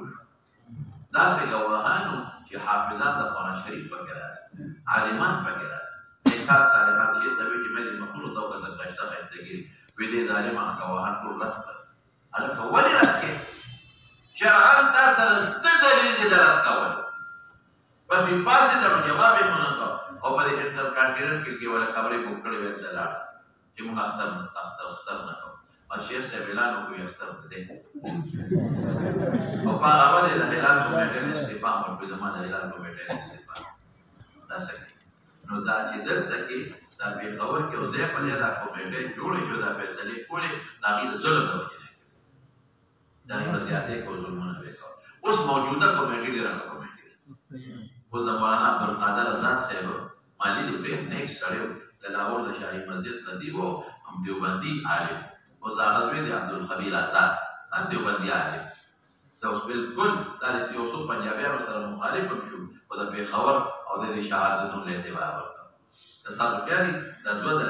دا څه گواهانو چې حافظان د قرآن شریف پکې راځي عالمان پکې راځي کار صالحان چې د ویلي مې مخلوق توګه د قشته خدګي وې دې ظالمان گواهان ټول رات کړ الکه ولې راځي شرعاً تاسو ست دلیل دې درات کول بس په پاسه ته جواب یې مونږ او په دې انټر کانټیننټ کې ولا خبرې وکړې وې سره چې موږ اختر نه کوو او شیخ صاحب اعلان وکړي اختر دې او په هغه باندې د هلال کمیټې استعفا او په زمانه هلال کمیټې استعفا دا څه نو دا چې دلته کې دا په خبر کې او ځای په لاره کمیټې جوړ شو دا فیصله کولې دا غي ظلم نه وکړي دا یې زیاتې کو ظلمونه وکړي اوس موجوده کمیټې لري کمیټې او د مولانا عبدالقادر آزاد صاحب مالی دې په نیک سره د لاهور د شاهي مسجد خطیب او هم دیوبندي عالم او زاغزوی د عبدالخلیل آزاد هم دیوبندي عالم اوس بالکل دا د یو څو پنجابیانو سره مخالف شو او د پیښور او د شهادتونو له اعتبار ورکړ تاسو پیاري د دوه د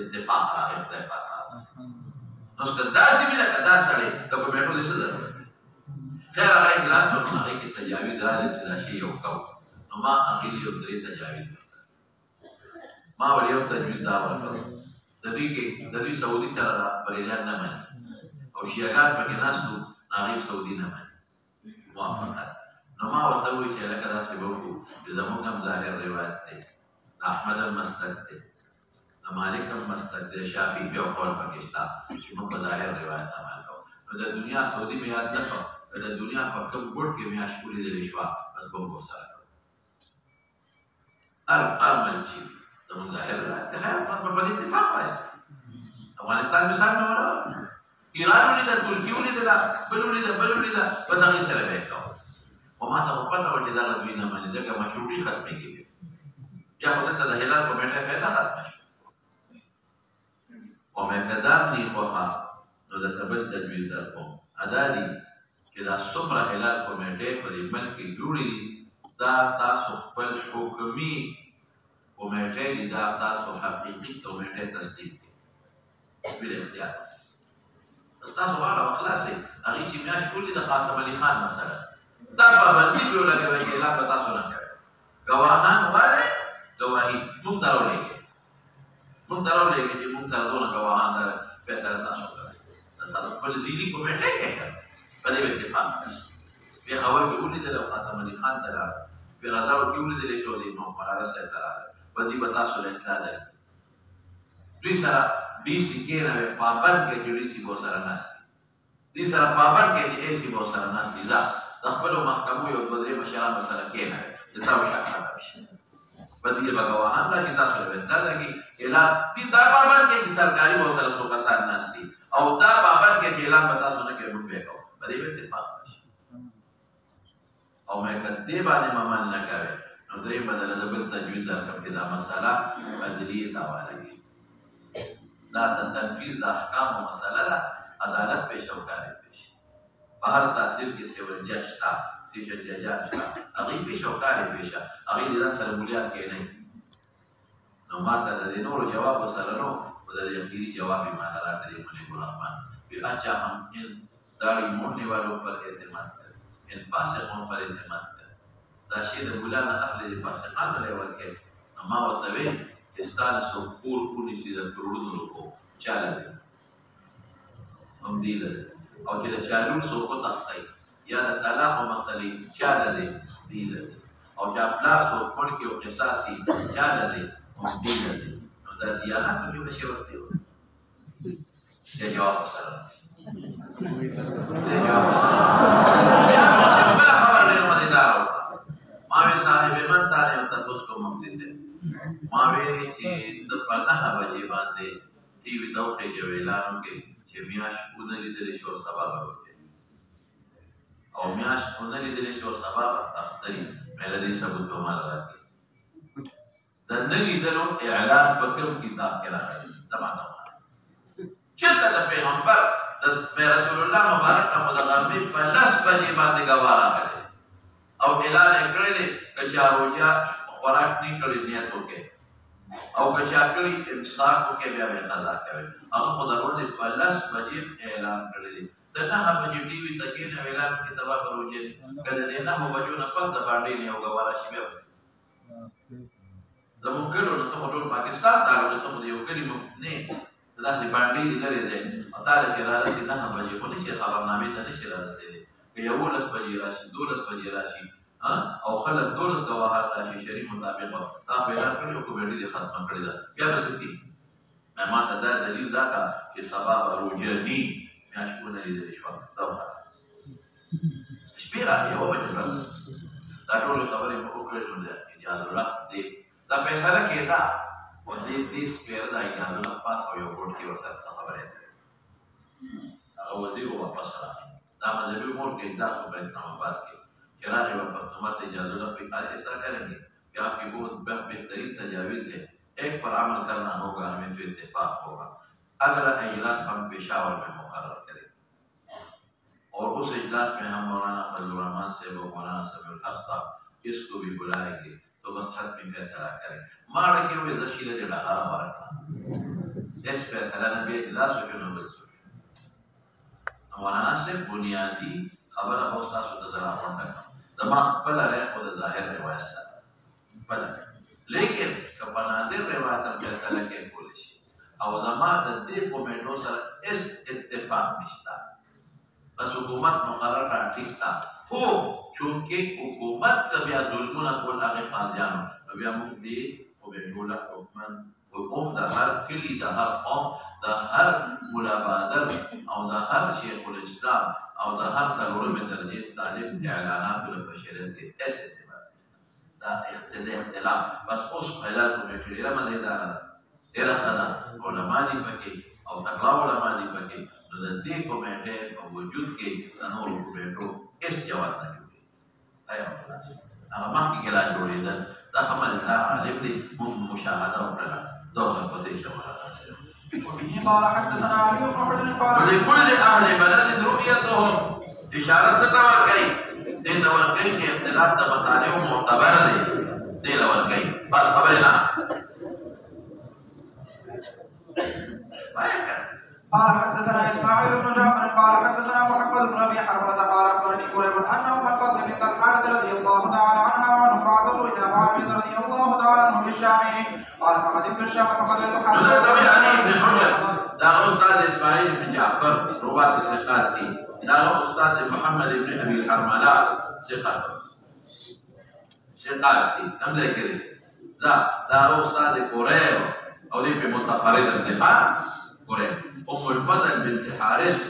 اتفاق راغلی نو څنګه داسې مینه کدا سره د کمیټو د څه ضرورت خیر هغه اجلاس نو هغه کې تجاویز راځي چې دا شی یو کو نو ما هغه یو درې تجاویز ما ور یو تجویز دا ورکړ د دې سعودي سره بریلیان نه مانی او شیعاګان پکې ناسو هغه سعودي نه مانی موافقت نو ما ورته وی چې لکه داسې وکړو چې زموږ هم ظاهر روایت دی احمد المسلک دی مالک المسلک دی شافعي بیا قول پکې شته چې موږ په ظاهر روایت عمل کوو نو د دنیا سعودي مې یاد نه کړو د دنیا په کوم ګوټ کې میاش پوری دی شوا بس به مو سره ارمل چې زموږ ظاهر روایت دی خیر په دې اتفاق وایي افغانستان مثال نه ولا ایران ولیده ترکیه ولیده بل ولیده بس هغې سره به یې کوو خو ما ته خو پته وه چې دغه دوی نه مني ځکه مشروطي ختمېږي بیا خو دلته د هلال کمیټې فایده ختمه شوه خو مې که دا مې خوښه نو درته بل تجویز در کوم ادا دي چې دا څومره هلال کمیټې په دې ملک کې جوړې دي دا تاسو خپل حکمي کمیټې دي دا تاسو حقیقي کمیټې تصدیق دي بل اختیار تاسو واړه خلاصې هغې چې میاشت ټولې د قاسم علي خان مثلا دا پابندي به ولګوئ چې اعلان به تاسو نه کوئ ګواهان غواړئ ګواهي موږ ته راولېږئ چې موږ سره دونه ګواهان در فیصله تاسو کوئ تاسو خپل ځینې کمیټې کې په دې اتفاق راشي پېښور کې ولیدل او قاسم علي خان ته راغی پیرازاو کې ولیدلی شو د امام مولانا صاحب ته راغی په دې به تاسو له اطلاع درکړي دوی سره डी सी के ना पापन के जुड़ी सी बहुत सारा नास्ती दी सारा पापन के ऐसी बहुत सारा नास्ती जा तखबलो महकमो यो बदरे मशरा मसला के ना जैसा वो शाखा है बदले भगवान ना किता सुने बता कि एला दी दा पापन के सरकारी बहुत सारा लोग का साथ नास्ती और दा पापन के एला बता सुने के रुपए को बदले में पाप और मैं कदे बाने ममन न करे नदरे बदल जबल तजवीज दर के दा मसला बदली तावाले دا د تنفیذ د احکامو مسله ده عدالت پیش او کاری پیش په هر تحصیل کې سیول جج شته سیشن ججان شته هغې پیش او کاری پیشه هغې د ځان سره مولیان کښېنئ نو ما ته د دې نورو جواب ورسره نو خو د دې اخري جواب یې ماته راکړی ملیک الرحمن कि अच्छा हम इन दाढ़ी मोड़ने वालों पर एतमाद करें इन फासिकों पर एतमाद करें दाशी द बुलाना अखले फासिकात लेवल के नमा वतवे استان سو کور کو نشي د کروڑونو کو چاله دي هم دی او چې د چالو سو کو تخته یا د طلاق مسلې چاله دي دی او چې خپل سو پړ کې او احساسي چاله دي هم دی نو د دیانت په څه ورته و جواب سره بل خبر نه مزیدار ما وی صاحب من تا نه تاسو ما ویلي چې د په 9 بجې باندې ټي وي ته وخېږي اعلان وکړي چې میاشت ونه لیدلی شي او سبا به وکړي او میاشت ونه لیدلی شي او سبا به اختري میلادي ثبوت به ماله راکړي د نه لیدلو اعلان په کوم کتاب کې راغلی دا ماته ووایه چېرته د پیغمبر د رسول الله مبارک ته مو د غرمې په 10 بجې باندې ګواه راغلی او اعلان یې کړی دی که چا روژه خوراک نه کړي نیت وکړي او که چا کړي امساک وکړي بیا به قضا کوي هغه خو د ورځې په 10 بجې اعلان کړی دی ته 9 بجې ټي وي ته کښېنه او اعلان وکړي سبا به روژې که د دې 9 بجو نه پس د باندې نه یو ګواه راشي بیا به زموږ کلو نه ته خو ټول پاکستان ته راغلی ته خو د یو کلي نه داسې باندې لرې دی او تا له چې رارسي 9 بجې خو نشي خبرنامې ته نشي رارسېدی که 11 بجې راشي 12 بجې راشي او خلک 12 ګواهان راشي شریع مطابق تا خو اعلان کړی او کومېډي دې ختمه کړې ده بیا به څه کېږي ما ته دا دلیل دا کړه چې سبا به روژه ني میاشت ونه لیدلې شوه دا وخت شپې راغلې یوه بجې رارسي دا ټولې خبرې مو وکړې نو د اجاز الله دې دا فیصله کېده او دې سپېره د اجاز الله پاس او یو ګوټ کې ورسره څه خبرې کړې هغه وزیر واپس راغی دا مذهبي امور کې اقدام کو په اسلام آباد کې کہ راجع حکومت اجازت اللہ ایسا کریں گے کہ آپ کی بہت بہترین تجاویز ہے ایک پر عمل کرنا ہوگا ہمیں تو اتفاق ہوگا اگلا اجلاس ہم پشاور میں مقرر کریں اور اس اجلاس میں ہم مولانا فضل الرحمان صاحب اور مولانا سمیع الحق صاحب اس کو بھی بلائیں گے تو بس حد میں فیصلہ کریں ماں رکھے ہوئے ذشیرہ جڑا غرام رکھنا اس فیصلہ نبی اجلاس و جنوب رسول مولانا سے بنیادی خبر اب استاد د زرا پونډه دما خپل لري خو د ظاهر روایت سره بل لیکن کله ناظر روایت سره فیصله کې کول شي او زما د دې کومېټو سره اس اتفاق نشته بس حکومت مقرر کړ ٹھیک تا خو چونکه حکومت بیا ظلمونه کول هغه قاضیانو بیا موږ دې کومېټو له حکومت د هر کلی د هر قوم د هر مولا بادر او د هر شیخ الاسلام او د هر څلورمې درجې طالب اعلاناتو له بشریت کې اس اعتبار دا اختلاف بس اوس خلال کمیټې ډېره مزیداره ده ډېره ښه ده علما دي پکې او تقوا علما دي پکې نو د دې کمیټې په وجود کې د نورو کمیټو هېڅ جواز نه جوړېږي دا یو خلاص هغه مخکې کې لا جوړېدل دا عمل دا عالم دی موږ مشاهده وکړله دا ورپسې شوه وبه قال حدثنا علي بن حجر قال ولكل اهل بلد رؤيتهم اشاره څه ورکړي دې ته ورکړي چې اختلاف د مطالعو معتبر دی دې له ورکړي بس خبره نه قال حدثنا اسماعيل بن جعفر قال حدثنا محمد بن ابي حرمله قال اخبرني قريب انه من فضل بنت الحارث رضي الله تعالى عنها وعنه بعضه الى معاويه رضي الله تعالى عنه بالشام قال فقدمت الشام فقضيت حاجتي دا استاد اسماعیل بن جعفر روات ثقات دي دا استاد محمد بن ابي حرمله ثقات دي هم ځای کې دا استاد قريب او دې په متفرد انتخاب قريب ام الفضل بنت حارث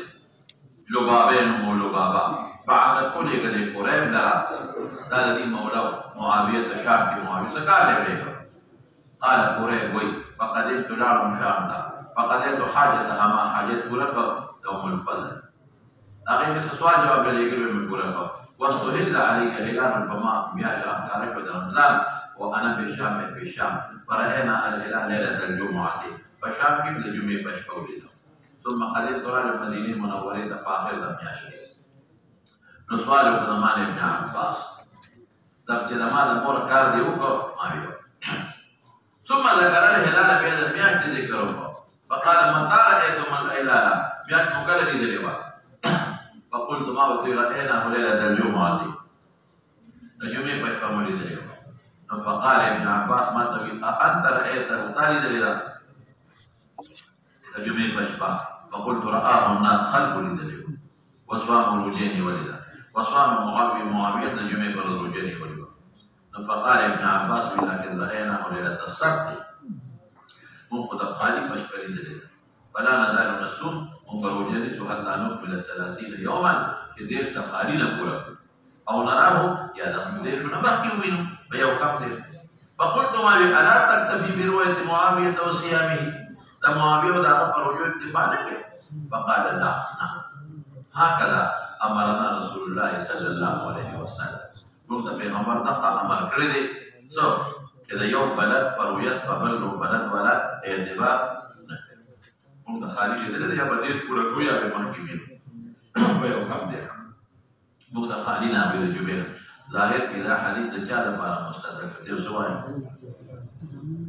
لبابين ولبابا بعد كل كده قريب درا دا دي مولا معاويه شام کی معاويه سکار لے قال قريب وي فقدمت لهم شام فقدمت حاجتها ما حاجت قريب ام الفضل هغه میں سوال جواب لګلو مې قريب واستهل عليك هلال الفماء يا شام تعرف رمضان وانا في الشام فرأينا الهلال ليله الجمعه فشام کې د جمعې په شپه ولیدو ثم قدمت على المدينه المنوره په اخر د میاشتې نو سوال وکړ مال ابن عباس دا چې د مال مور کار دی وکړ ما ویو ثم ذكر الهلال في هذا المياشت ذكره فقال متى رايتم الهلال میاشت مو کله لیدلې وه فقلت ما ورته رايناه ليله الجمعه د جمعې په شپه مو لیدلې وه نو فقال ابن عباس ما ته ویل انت رايته تا لیدلې ده جمعې په شپه فقلت رآه الناس خلق لیدلې وصوام روجين ولدا وصوام معاوية الجمعة فرض روجين ولدا فقال ابن عباس ولكن رأيناه ليلة السبت منقذ خالي فاشبري دليل فلا نزال نصوم منقذ روجين حتى نكمل 30 يوما كديش تخالي نقول او نراه يا دم ديش نبخي وينه بيوقف ديش فقلت ما لي الا تكتفي بروايه معاويه وصيامه ده معاويه وده فرجو اتفاقك فقال لا نعم هكذا امرنا رسول الله صلى الله عليه وسلم قلت في امر دقه امر كردي سو كده يوم بلد فرويات فبلغ بلد ولا اعتبار قلت خالي كده يا بديت كوره بالمحكمين ويفهم ده قلت خالينا بالجبير ظاهر كده حديث دجال بارا مستدرك في زواج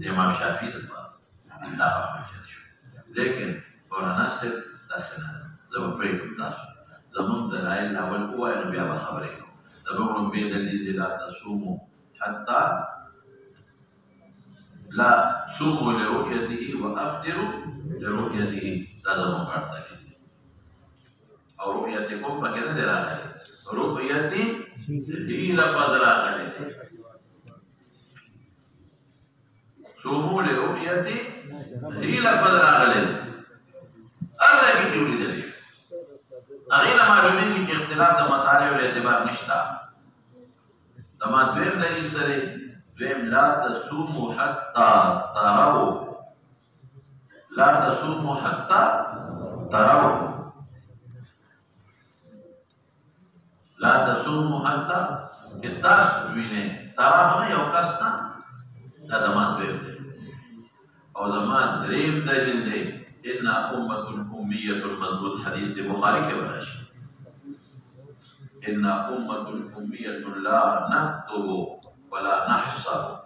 امام شافعي ده لكن ورناسب تسنى زو بريكم تاش زمون دلائل اول هو انه بيابا خبرين زمون بين الذي لا تصوموا حتى لا صوموا لرؤيته وافطروا لرؤيته هذا مقارنه او رؤيتكم بكده دلاله رؤيتي هي لفظ راغله صوموا لرؤيتي هي لفظ راغله ارض کی جوړی دی اغه معلومه کی اختلاف د مطالع او اعتبار نشتا تمام دویم دلیل سره دویم لا تصوموا حتى تروا لا تصوموا حتى تروا لا تصوموا حتى التاسوینه تراه یو کستا دا زمان دویم دی او زمان دریم دلیل دی ان امه اميه مضبوط حديث البخاري کے وراشي ان امه اميه لا نكتب ولا نحسب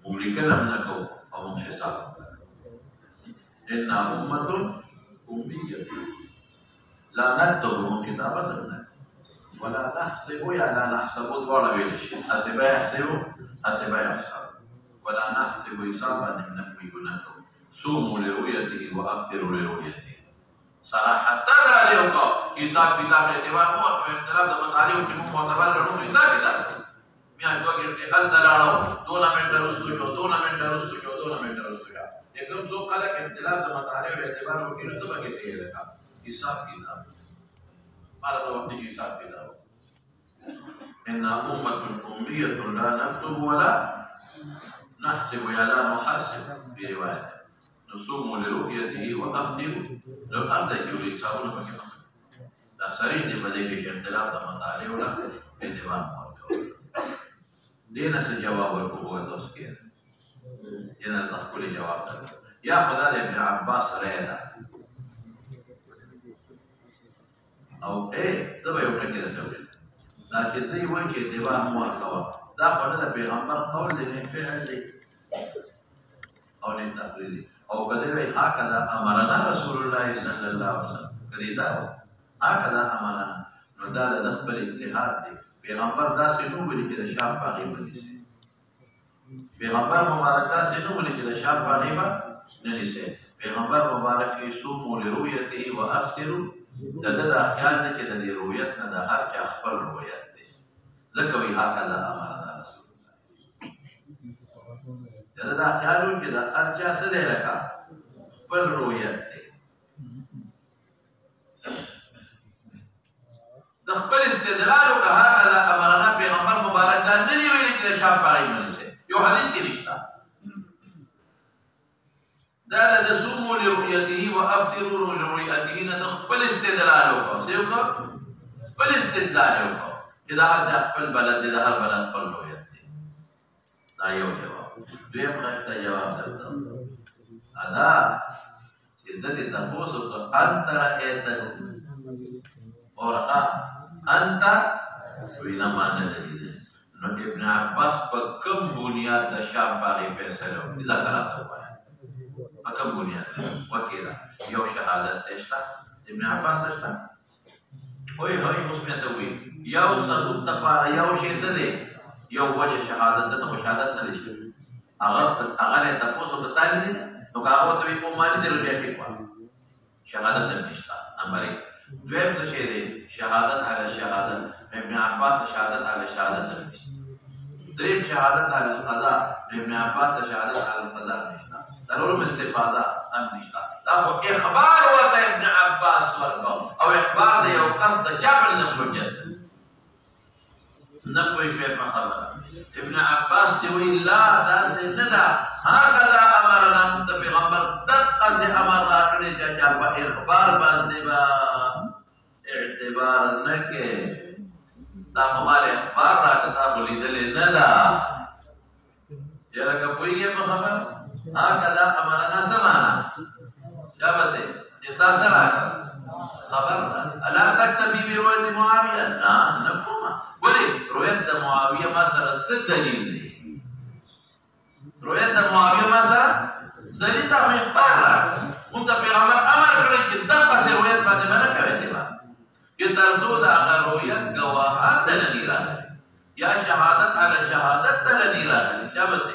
مملكنا نكو او حساب ان امه اميه لا نكتب كتابه ولا نحسب يا لا نحسب ولا ويلش حسب يحسب ولا نحسب حسابا نكوي بنكو صوموا لرؤيته وافطروا لرؤيته صراحه تدرى اليوم حساب كتاب اعتبار مو اختلاف د مطالعه کې مو معتبر غنو حساب کتاب بیا دوګر کې ال دلاړو 2 منټه رسو एकदम जो कल اختلاف د مطالعه او اعتبار کې نو څه کې دی لکه حساب کتاب مالا د وخت حساب کتاب ان امه اميه لا نكتب ولا نحسب يا لا نحاسب في روايه نصوم لرؤيته وافطر لو ارض يقول حسابونه بكده دا صریح دی په دې کې اختلاف د مطالعه ولا اعتبار موجود دینه څه جواب ورکوه تاسو کې ینه تخکل جواب ده یا خدای ابن عباس رایدا او زبا یو فکر ته لكن دې وایي چې اعتبار مو ورکوه دا خدای د پیغمبر قول دی فعل دی او نه تقریر او کله هكذا امرنا رسول الله صلى الله عليه وسلم کدی دا هكذا امرنا نو دا د خپل اجتهاد دی پیغمبر دا څنګه ویل چې د شام باغې باندې پیغمبر مبارک دا څنګه ویل چې د شام باغې باندې نه نشي پیغمبر مبارک یې صوم لرؤيته وافطر دا خیال دی چې د رؤیت نه د هر چا خپل رؤیت دی ځکه وی هكذا امرنا رسول دا خیالو چې د هر چا څه دی لکه خپل رؤیت دی د خپل استدلال او هغه امرنا پیغمبر مبارک دا نه دی ویلي چې د شام باغې باندې یو حدیث کې نشته دا د صوم لرؤيته وافطروا لرؤيته نه د خپل استدلال او خپل استدلال او چې دا هر خپل بلد دی د هر بلد خپل رؤیت دی دا یو جواب دویم خشته جواب درته ادا چې دته تاسو ته انت رأيت اورخه انت وینا معنی دی نو ابن عباس په کوم بنیاد د شام باغې فیصله وکړه ذکر راته په کوم بنیاد وکړه یو شهادت اشته ابن عباس اشته وای اوس مې ته وی یو ثبوت تفاره یو شی څه دی یو وجه شهادت ته شهادت نه لشي هغه تاسو ته تعالی دي نو هغه ته په مالی دی بیا کې په شهادت نشته نمبر 1 دویم څه شی دی شهادت علی شهادت ابن عباس شهادت علی شهادت نشته دریم شهادت علی القضاء ابن عباس شهادت علی القضاء نشته ضروري استفاده هم نشته دا خو اخبار ورته ابن عباس ورکو او اخبار دی یو قصد جبر نه حجت نبوي شوي خبر ابن عباس يقول لا داس ندا هكذا امرنا انت بغمر دقز امر راكني جاب اخبار باندبا اعتبار نكه دا ہمارے اخبار را کتاب لیدل ندا یلا کپویږي په خبر هكذا امرنا سمعنا شابسه اتصل خبر الا تكتفي بروايه معاويه لا نفهمها ولي روايه معاويه ما سره دليل روايه معاويه ما سره دليل ته اخبار انت پیغمبر امر کړی چې دغه روايه باندې باندې کوي چې ترسو دا روايه گواهان دلیل راغلي یا شهادت على شهادت دلیل راغلي شابسه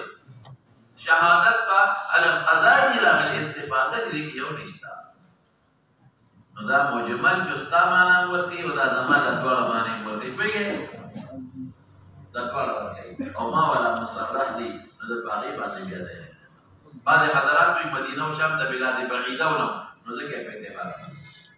شهادت على القضاء راغلي استفاده دې یو نشته نو دا مجمل چې ستا معنا ورته او دا زماده ډول باندې ورته پیږي دا ډول ورته او ما ولا مصرح دي نو د باغی باندې بیا ده بعض حضرات په مدینه او شام د بلاد بعیده ولم نو ځکه په دې باندې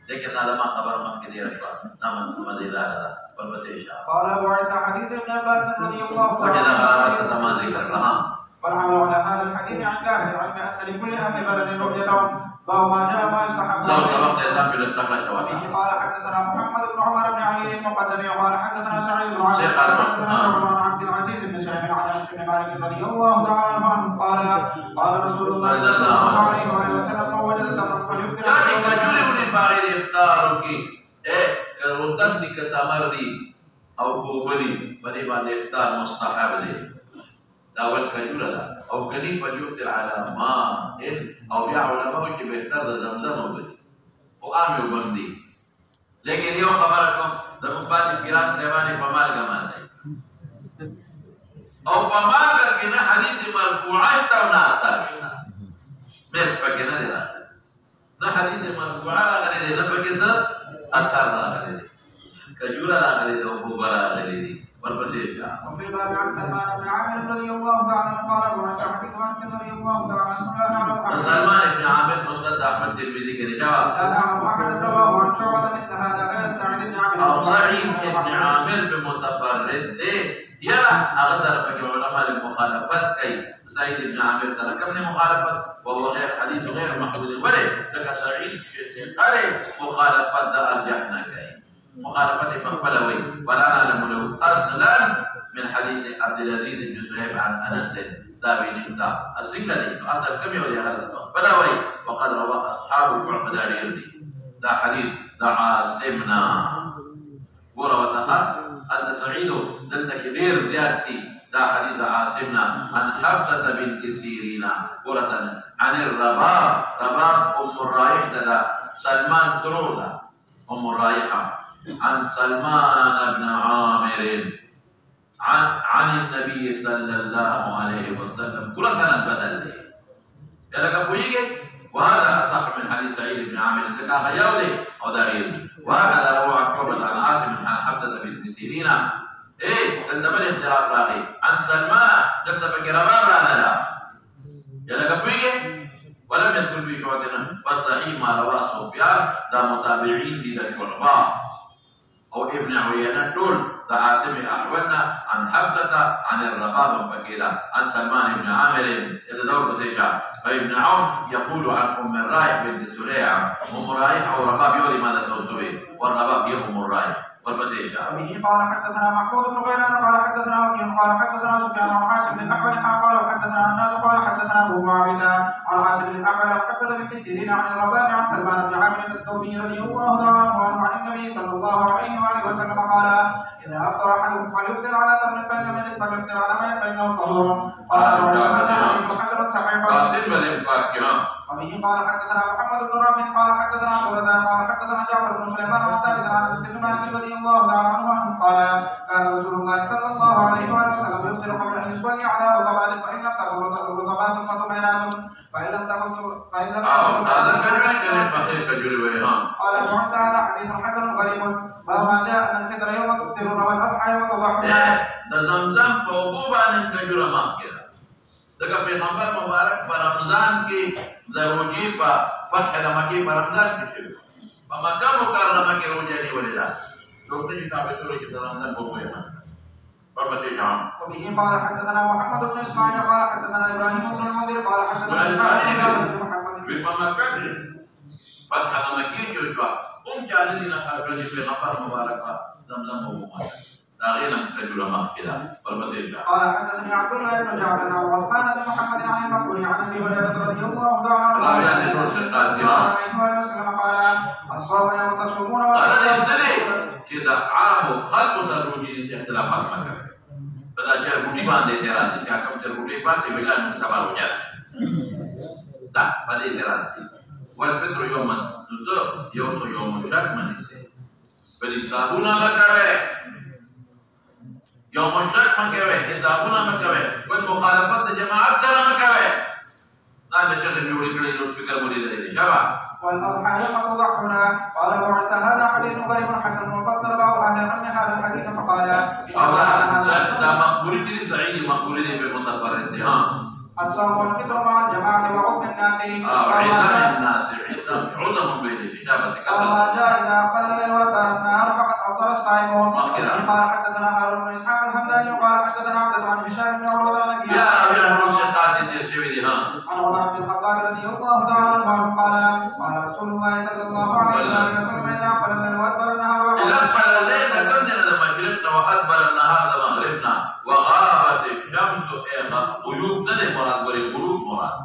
دغه تعالی ما خبر مخکې دی راځه نام محمد الله پر بس اشاره قال ابو عيسى حديث ابن عباس رضي الله وجد غرابه تمام ذكر لها والعمل على هذا الحديث عند اهل العلم ان لكل اهل بلد رؤيه باب ما جاء ما يستحب لو طلبت الذنب للتقى شوابه قال حدثنا محمد بن عمر بن علي المقدمي قال حدثنا سعيد بن عاصم شيخ حدثنا شعبة عن عبد العزيز بن سليم عن انس بن مالك رضي الله تعالى عنه قال رسول الله صلى الله عليه وآله وسلم من وجد تمرا فليفطر يعني كجوري من فاعل افطار کی کروتن دي کتمر دي او کوبلی باندې باندې افطار مستحب دي دا ول کجوره ده او کلی فليفطر على ما او بیا علماء چې بهتر د زمزم وبدي او عام وبندي لیکن یو خبره کوم د مبادی پیران سیوانی په مال ګمان دی او په مال کې نه حدیث مرفوعه ته نه اثر مې پکې نه دی نه حدیث مرفوعه راغلي دی نه پکې څه اثر راغلي دی کجوره راغلي دی او کوبره راغلي دی ورپسې بیا وفي باب عن سلمان بن عامر رضي الله تعالى عنه قال وعن حديث عن سلمان رضي الله تعالى عنه سلمان بن عامر مسند احمد الترمذي کې جواب لا نعلم احد رواه عن شعبة مثل هذا غير سعيد بن عامر او سعيد بن عامر بمتفرد دی یا هغه سره په علماء المخالفت کوي سعيد بن عامر سره کوم مخالفت وهو غير حديث غير محمود ولی لکه سعيد چې څنګه مخالفت د ارجحنا کوي مخالفة مقبلوي ولا نعلم له أصلا من حديث عبد العزيز بن صهيب عن أنس دابين انتا السنجلي أصل كم يولي هذا مقبلوي وقد روى أصحاب شعب داريردي دا حديث دا عاصمنا ورا وتخا أن سعيد دلت كبير زيادتي دا حديث عاصمنا عن حفصة بنت سيرين ورسنا عن الرباب أم الرايح دا سلمان ترودا أم الرايحة عن سلمان بن عامر عن النبي صلى الله عليه وسلم كل سنة بدل لك بويجي وهذا أصح من حديث سعيد بن عامر لك غيولي أو دليل وهكذا روى عن شعبة عن عاصم عن حفصة بنت سيرين تنتبه الاختلاف راغي عن سلمان تنتبه رباب رانا لك بويجي ولم يذكر في شعبتنا فالصحيح ما رواه سفيان دا متابعين لشعبة او ابن عيينة دول دا عاصم احولنا عن حفظة عن الرباب فكيلا عن سلمان بن عامر يتدور بسيشا فابن عون يقول عن ام الرايح بنت سليعة ام الرايح او رباب يولي ماذا سوسوي والرباب هي ام الرايح والبسيشا وبه قال حدثنا محمود بن غيلان قال حدثنا وكيع قال حدثنا سفيان عن عاصم بن الاحول قال حدثنا عناد قال حدثنا ابو معاويه عن عاصم بن الاحول عن حفصة بنت سيرين عن الرباب عن سلمان بن عامر الثوبي رضي الله تعالى عنه عن النبي صلى الله عليه واله وسلم قال اذا افطر احدكم فليفطر على تمر فان لم يجد فليفطر على ماء فانه طهور قال ابو حسن صحيح وبه قال حدثنا محمد بن رافع قال حدثنا ابو رزاق قال حدثنا جعفر بن سليمان عن ثابت عن انس بن مالك رضي الله تعالى عنه قال كان رسول الله صلى الله عليه وسلم يفطر قبل ان يصلي على رطبات فان لم تكن رطبات فطمئنات فان لم تكن قال ابو عيسى هذا حديث حسن غريب وما جاء ان الفطر يوم تفطرون والاضحى يوم تضحون زمزم فوقوبا كجور مخكرة دغه پیغمبر مبارک په رمضان کې زروجي په فتح د مکه په رمضان کې شوی په مکه مکرمه کې روزه نیولې ده څوک چې تابع شوی چې د رمضان په وایي وبه قال حدثنا محمد بن اسماعيل قال حدثنا ابراهيم بن المنذر قال حدثنا اسماعيل بن محمد فتح مكي جو شو جعل لنا خرج في نفر مباركه زمزم ومحمد داغينا مكجوله مخكله فربتيشا قال حدثني عبد الله بن جعفر عن عثمان بن محمد عن المقبول عن ابي هريره رضي الله تعالى عنه قال الصوم يوم تصومون كذا عام خلق سروجي से اختلافات मत करें पता चल बूटी बांधे तेरा से क्या कम चल बूटी पास से वेला में सवाल हो जाए ता बदे तेरा والفطر يوم النصر يوم الشك من से बड़ी साबुना मत करे يوم الشك من करे साबुना मत करे والمخالفات جماعات سره मत करे هذا चल بيوري कड़े नोट फिकर बोली दे शाबा والأضحى يوم تضحون قال أبو عيسى هذا حديث غريب حسن وفسر بعض أهل العلم هذا الحديث فقال هذا مقبول في سعيد مقبول بالمتفرد الصوم والفطر مع الجماعة وحكم الناس عزم الناس عزم بين الشتاء وما جاء إذا أقبل الليل وأدبر النهار فقد أفطر الصائمون قال حدثنا هارون بن إسحاق الحمداني قال حدثنا عبدة عن هشام بن عروة عن أبي عن عمر بن الخطاب رضي الله تعالى عنه قال رسول الله صلى الله عليه وسلم إذا أقبل الليل وأدبر النهار إذا أقبل الليل كمنا مشرقنا وأدبر النهار مغربنا وغابت الشمس غيوب ندى مراد غروب مراد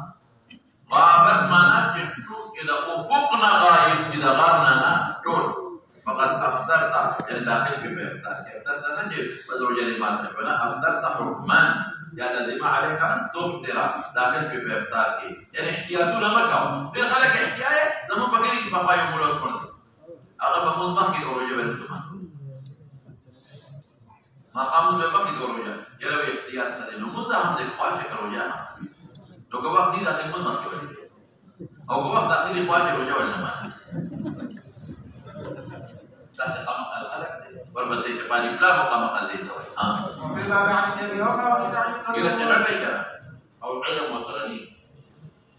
غابت معناه إذا أفقنا غايب إذا غرنا دور فقد أفطرت يعني داخل في إفطار أفطرت نجي بدر جري ما تفعله أفطرت حكما يعني لازم عليك أن تفطر داخل في إفطار يعني احتياطنا ما كاو في خلك احتياط لما بقولي بابا يقول أصلا أغلب من ضحك يقولوا جبل تمان ما خامن में बाकी करो जा ये लो इख्तियार करे लो मुद्दा हम देख ख्वाल से करो जा तो कब नहीं जाते मुद्दा मत करो और कब दाखिली ख्वाल से करो जा वरना मान साथ काम कर अलग और बस ये पानी फ्ला को काम कर दे तो हां फिर बात आने के लिए और كده تمام كده او علم وطني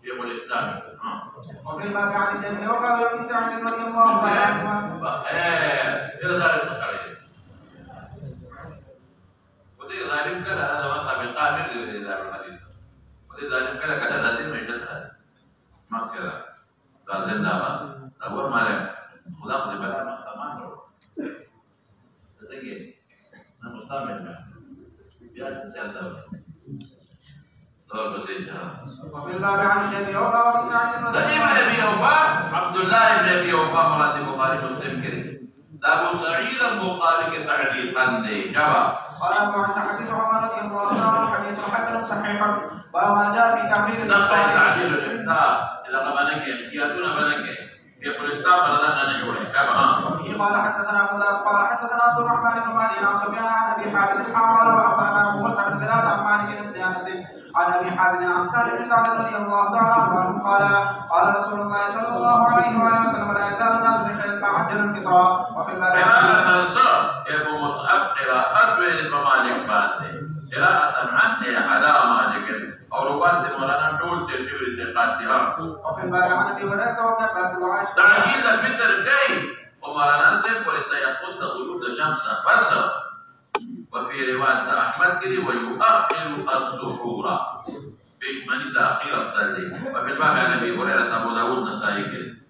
في الاسلام ها وفي الباب عن ابن عمر وابن سعد رضي الله تعالى عنهما الى ذلك الصحيح ظالم كلا هذا مذهب القامل لدار الحديث ولذلك كلا كذا لازم يشتغل ما كذا قال لنا ما أول ما له خلاص لبلا ما سمان له تسجل أنا مستعمل ما بيان جالس دور بسيطة وفي الباب عن ابن عمر وابن سعد رضي الله عنه عبد الله بن أبي أوفى مراد البخاري مسلم كده أبو سعيد البخاري تعليقا لي شباب قال أبو عيسى حديث عمر رضي الله عنه حديث حسن صحيح وما جاء في تعبير نقل تعديل الإفتاء إلى قبلك يأتون بلك في الإسلام بلدنا نجوله كما قال حدثنا أبو داود قال حدثنا عبد الرحمن بن مهدي عن سفيان عن أبي حازم قال وأخبرنا أبو مسعد بن بلال عن مالك بن أنس عن أبي حازم عن سالم بن سعد رضي الله تعالى عنه قال رسول الله صلى الله عليه وآله وسلم لا يزال الناس بخير فعجل الفطرة وفي الباب أبو مصعب قراءة بين الممالك بعد قراءة عنه على مالك أو رواية مولانا طول ترتيب الانتقاد وفي الباب عن أبي هريرة وابن عباس وعائشة تعجيل الفطر كي ومولانا سيف ولتيقظ غروب الشمس بس وفي رواية أحمد كري ويؤخر السحور فيش من تأخير التالي وفي الباب عن أبي هريرة أبو داود نسائي كري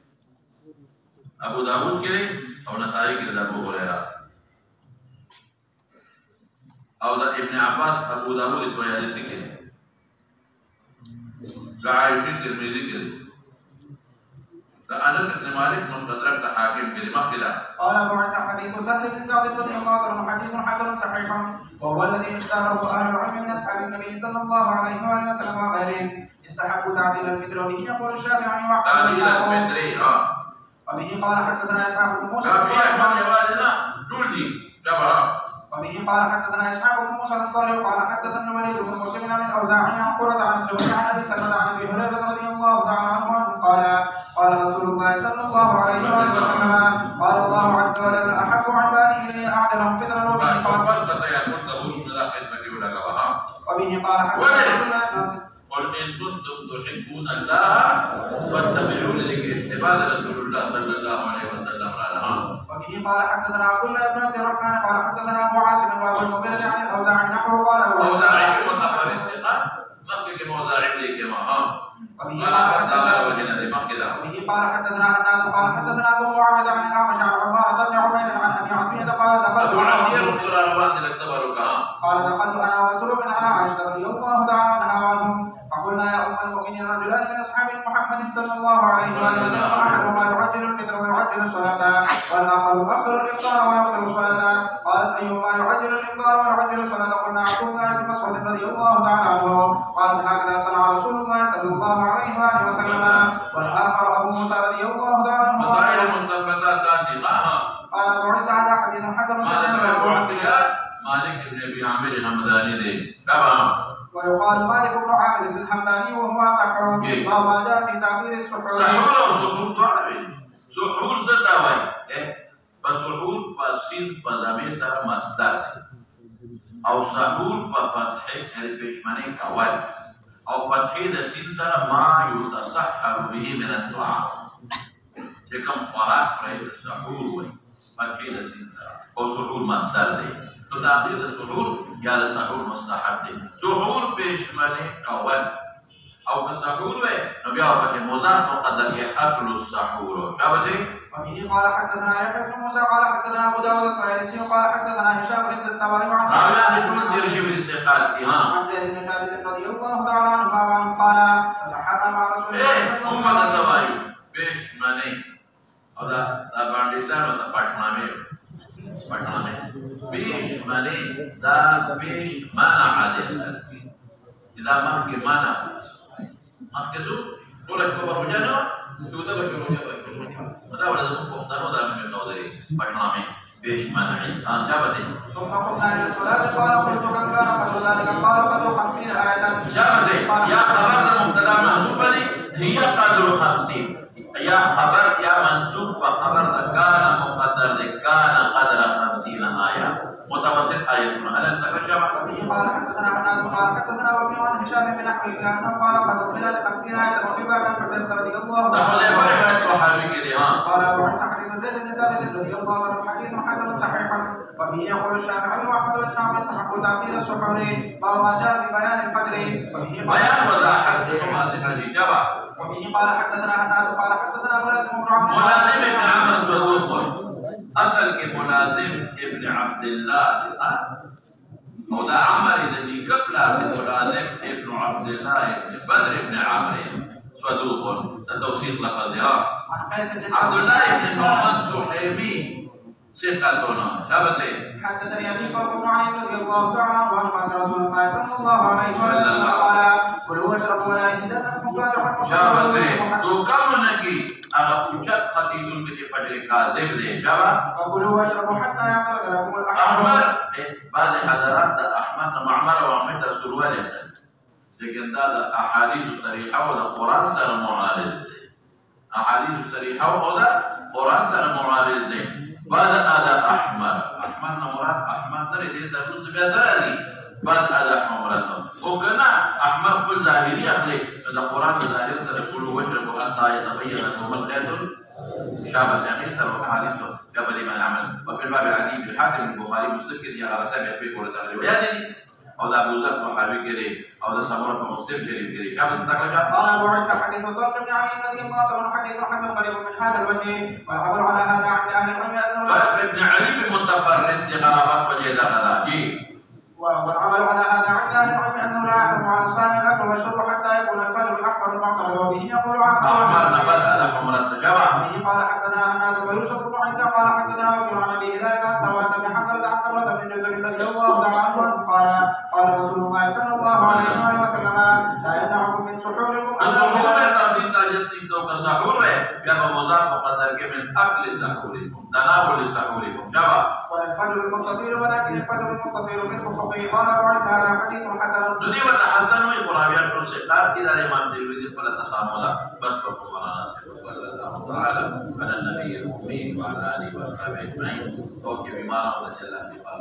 أبو داود كري أو نسائي كري أبو هريرة أو ابن عباس أبو داود الطيالسي كري لعائشة الترمذي كري لأنس بن مالك مستدرك حاكم كري ما خلاف قال أبو عيسى حديث سهل بن سعد رضي الله عنه حديث حسن صحيح وهو الذي اختاره أهل العلم من أصحاب النبي صلى الله عليه وآله وسلم وغيرهم استحبوا تعديل الفطر وبه يقول الشافعي تعديل الفطر وبه قال حدثنا إسحاق بن موسى وبه قال حدثنا إسحاق بن موسى الأنصاري قال حدثنا الوليد بن مسلم عن الأوزاعي عن قرة عن الزهري عن أبي سلمة عن أبي هريرة رضي الله تعالى عنه قال رسول الله صلى الله عليه وسلم قال الله عز وجل أحب عبادي إلي أعدلهم فطرا وبه قال حدثنا قل إن كنتم تحبون الله فاتبعوني لاتباع رسول الله صلى الله عليه وسلم وبه وبه قال حدثنا عبد الله بن عبد الرحمن قال حدثنا ابو عاصم وابو المغيرة عن الاوزاعي نحوه قال اوزاعي متأخر انتقال مكة موزاعي ليك ما وبه قال حدثنا هناد قال حدثنا ابو معاوية عن الاعمش عن عمارة بن عمير عن ابي عطية قال دخلت انا ومسروق على عائشة رضي الله تعالى عنها وعنهم فقلنا يا ام المؤمنين رجلان من اصحاب محمد صلى الله عليه واله وسلم احدهما يعجل الفطر ويعجل الصلاة والاخر يؤخر الافطار ويؤخر الصلاة قالت ايهما يعجل الافطار ويعجل الصلاة قلنا عبد الله بن مسعود رضي الله تعالى عنه قالت هكذا صنع رسول الله صلى الله عليه واله وسلم والاخر ابو موسى رضي الله تعالى عنه قال بعث هذا حديث حسن مالك بن ابي عامر الحمداني دي تمام ويقال مالك بن عامر الحمداني وهو سحر وما جاء في تعبير السحور سحور ستاوي فسحور فسين فزامي سر مصدر او سحور ففتح البشمني كوال او فتح السين سر ما يتصحر به من الطعام كم خوراک رہے سحور ہوئی فتح السين سر او سحور مصدر دے تو تعبیر سحور یا سحور مستحب دے سحور بشمني كوال او كسحور وي نو بیا په مضاف مقدر کې اكل السحور شابه وبه قال حدثنا يحيى بن موسى قال حدثنا ابو داود الطيالسي قال حدثنا هشام بن الدستوائي عن زيد بن ثابت رضي الله تعالى عنه قال تسحرنا مع رسول الله صلى الله عليه وسلم بشمني او دا باندې او دا پټنامه بشمني دا بش منع عليه اذا ما کې منع مخکزو ټول په وجانو دوته به ټول په دا ولا زموږ په ځانو دا مې نو درې پښنامه بش منعي شابه ثم قمنا الى الصلاه قال قلت كم كان قدر ذلك قال قدر 50 آية شابه يا خبر ده مبتدا محذوف دي هي قدر 50 يا خبر يا منصوب وخبر ده كان مقدر ده كان قدر 50 آية متوسط آية على التكشف قال حدثنا عناد قال حدثنا وكيع عن هشام بن نحو كان قال قدرنا 50 آية وفي باب الفتح رضي الله عنه قال وعن حديث زيد بن ثابت رضي الله عنه حديث حسن صحيح وبه يقول الشافعي واحمد واسحاق يستحق تعبير السحور وهو ما جاء في بيان الفجر بيان وضاحت الإجابة وبه قال حدثنا عناد قال حدثنا ملازم بن عمرو ملازم بن عمرو صدوق اصل کې ملازم ابن عبد الله او دا عمر الذي قبل ملازم ابن عبد الله ابن بدر ابن عمرو صدوق توثيق لفظها عبد الله ابن محمد سحيمي ثقة ثبت حدثني ابي بكر بن علي رضي الله تعالى عنه عن رسول الله صلى الله عليه وسلم قال كلوا واشربوا ولا يهدنكم فاتحه شابه تو کم نکی اگر اوچت خطیدون کے فجر کاذب دے شابه وكلوا واشربوا حتى يعترض لكم الاحمر بعض حضرات دا احمد معمر وعمد رسول الله لیکن دا احادیث صریحه و دا قرآن سره معارض دے احادیث صریحه و دا قرآن سره معارض دے بدأ احمر مراد احمد درې دې سره بیا سره دي بدأ احمر وکنا احمر په ظاهري اخلي دا قرآن ظاهر سره کولو وجه حتى يتبين لكم الخيط شابه سيقيس وحادث قبل ما نعمل وفي الباب العدي بالحاكم البخاري مسلم كده على سابع في قولة الروايات دي او دا ابو ذر وحاوي كده او دا سمره مسلم شريف كده شابه تقلجا قال ابو عيسى حديث طارق بن علي رضي الله عنه حديث حسن قريب من هذا الوجه والعمل على هذا عند اهل العلم انه طارق بن علي بمتفرد غرابات وجه دخل جي والعمل على هذا عند اهل العلم انه لا يحرم على الصائم الاكل والشرب حتى يكون الفجر الاحمر المعترض وبه يقول احمر بدأ حمرة الشبع به قال حدثنا الناس ويوسف بن عيسى قال حدثنا وكيل عن ابي هلال عن سواة بن حنظلة عن سمرة بن جندب رضي الله تعالى عنه قال رسول الله صلى الله عليه وسلم لا يمنعكم من سحوركم والفجر المستطيل ولكن الفجر المستطيل في الافق قال ابو عيسى هذا حديث حسن ندي وتحسن وقراويان كل كده الامام ترمذي ولا تسامولا بس فقرانا الله تعالى على النبي الامي وعلى اله وصحبه اجمعين اوكي بما رحمه الله في باب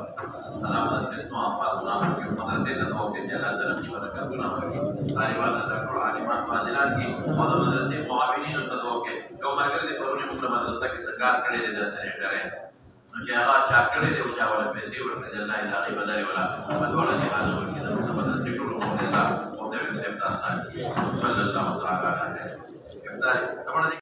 انا بدات اسمع فاضنا في مدرسه اوكي جل جلاله وبركاته ايوه القران ما فاضلان کی مدرسه معاونین تو اوكي جو مرکز پرونی مکرمه مدرسه کې تکار کړي دي ځای نو چې هغه چا کړی دی او چا ولا پیسې ورکړي الله یې د هغې بدلې ولا په دواړه جهاد ورکړي د بدل چې ټولو الله خدای صاحب تاسو صلی الله علیه وسلم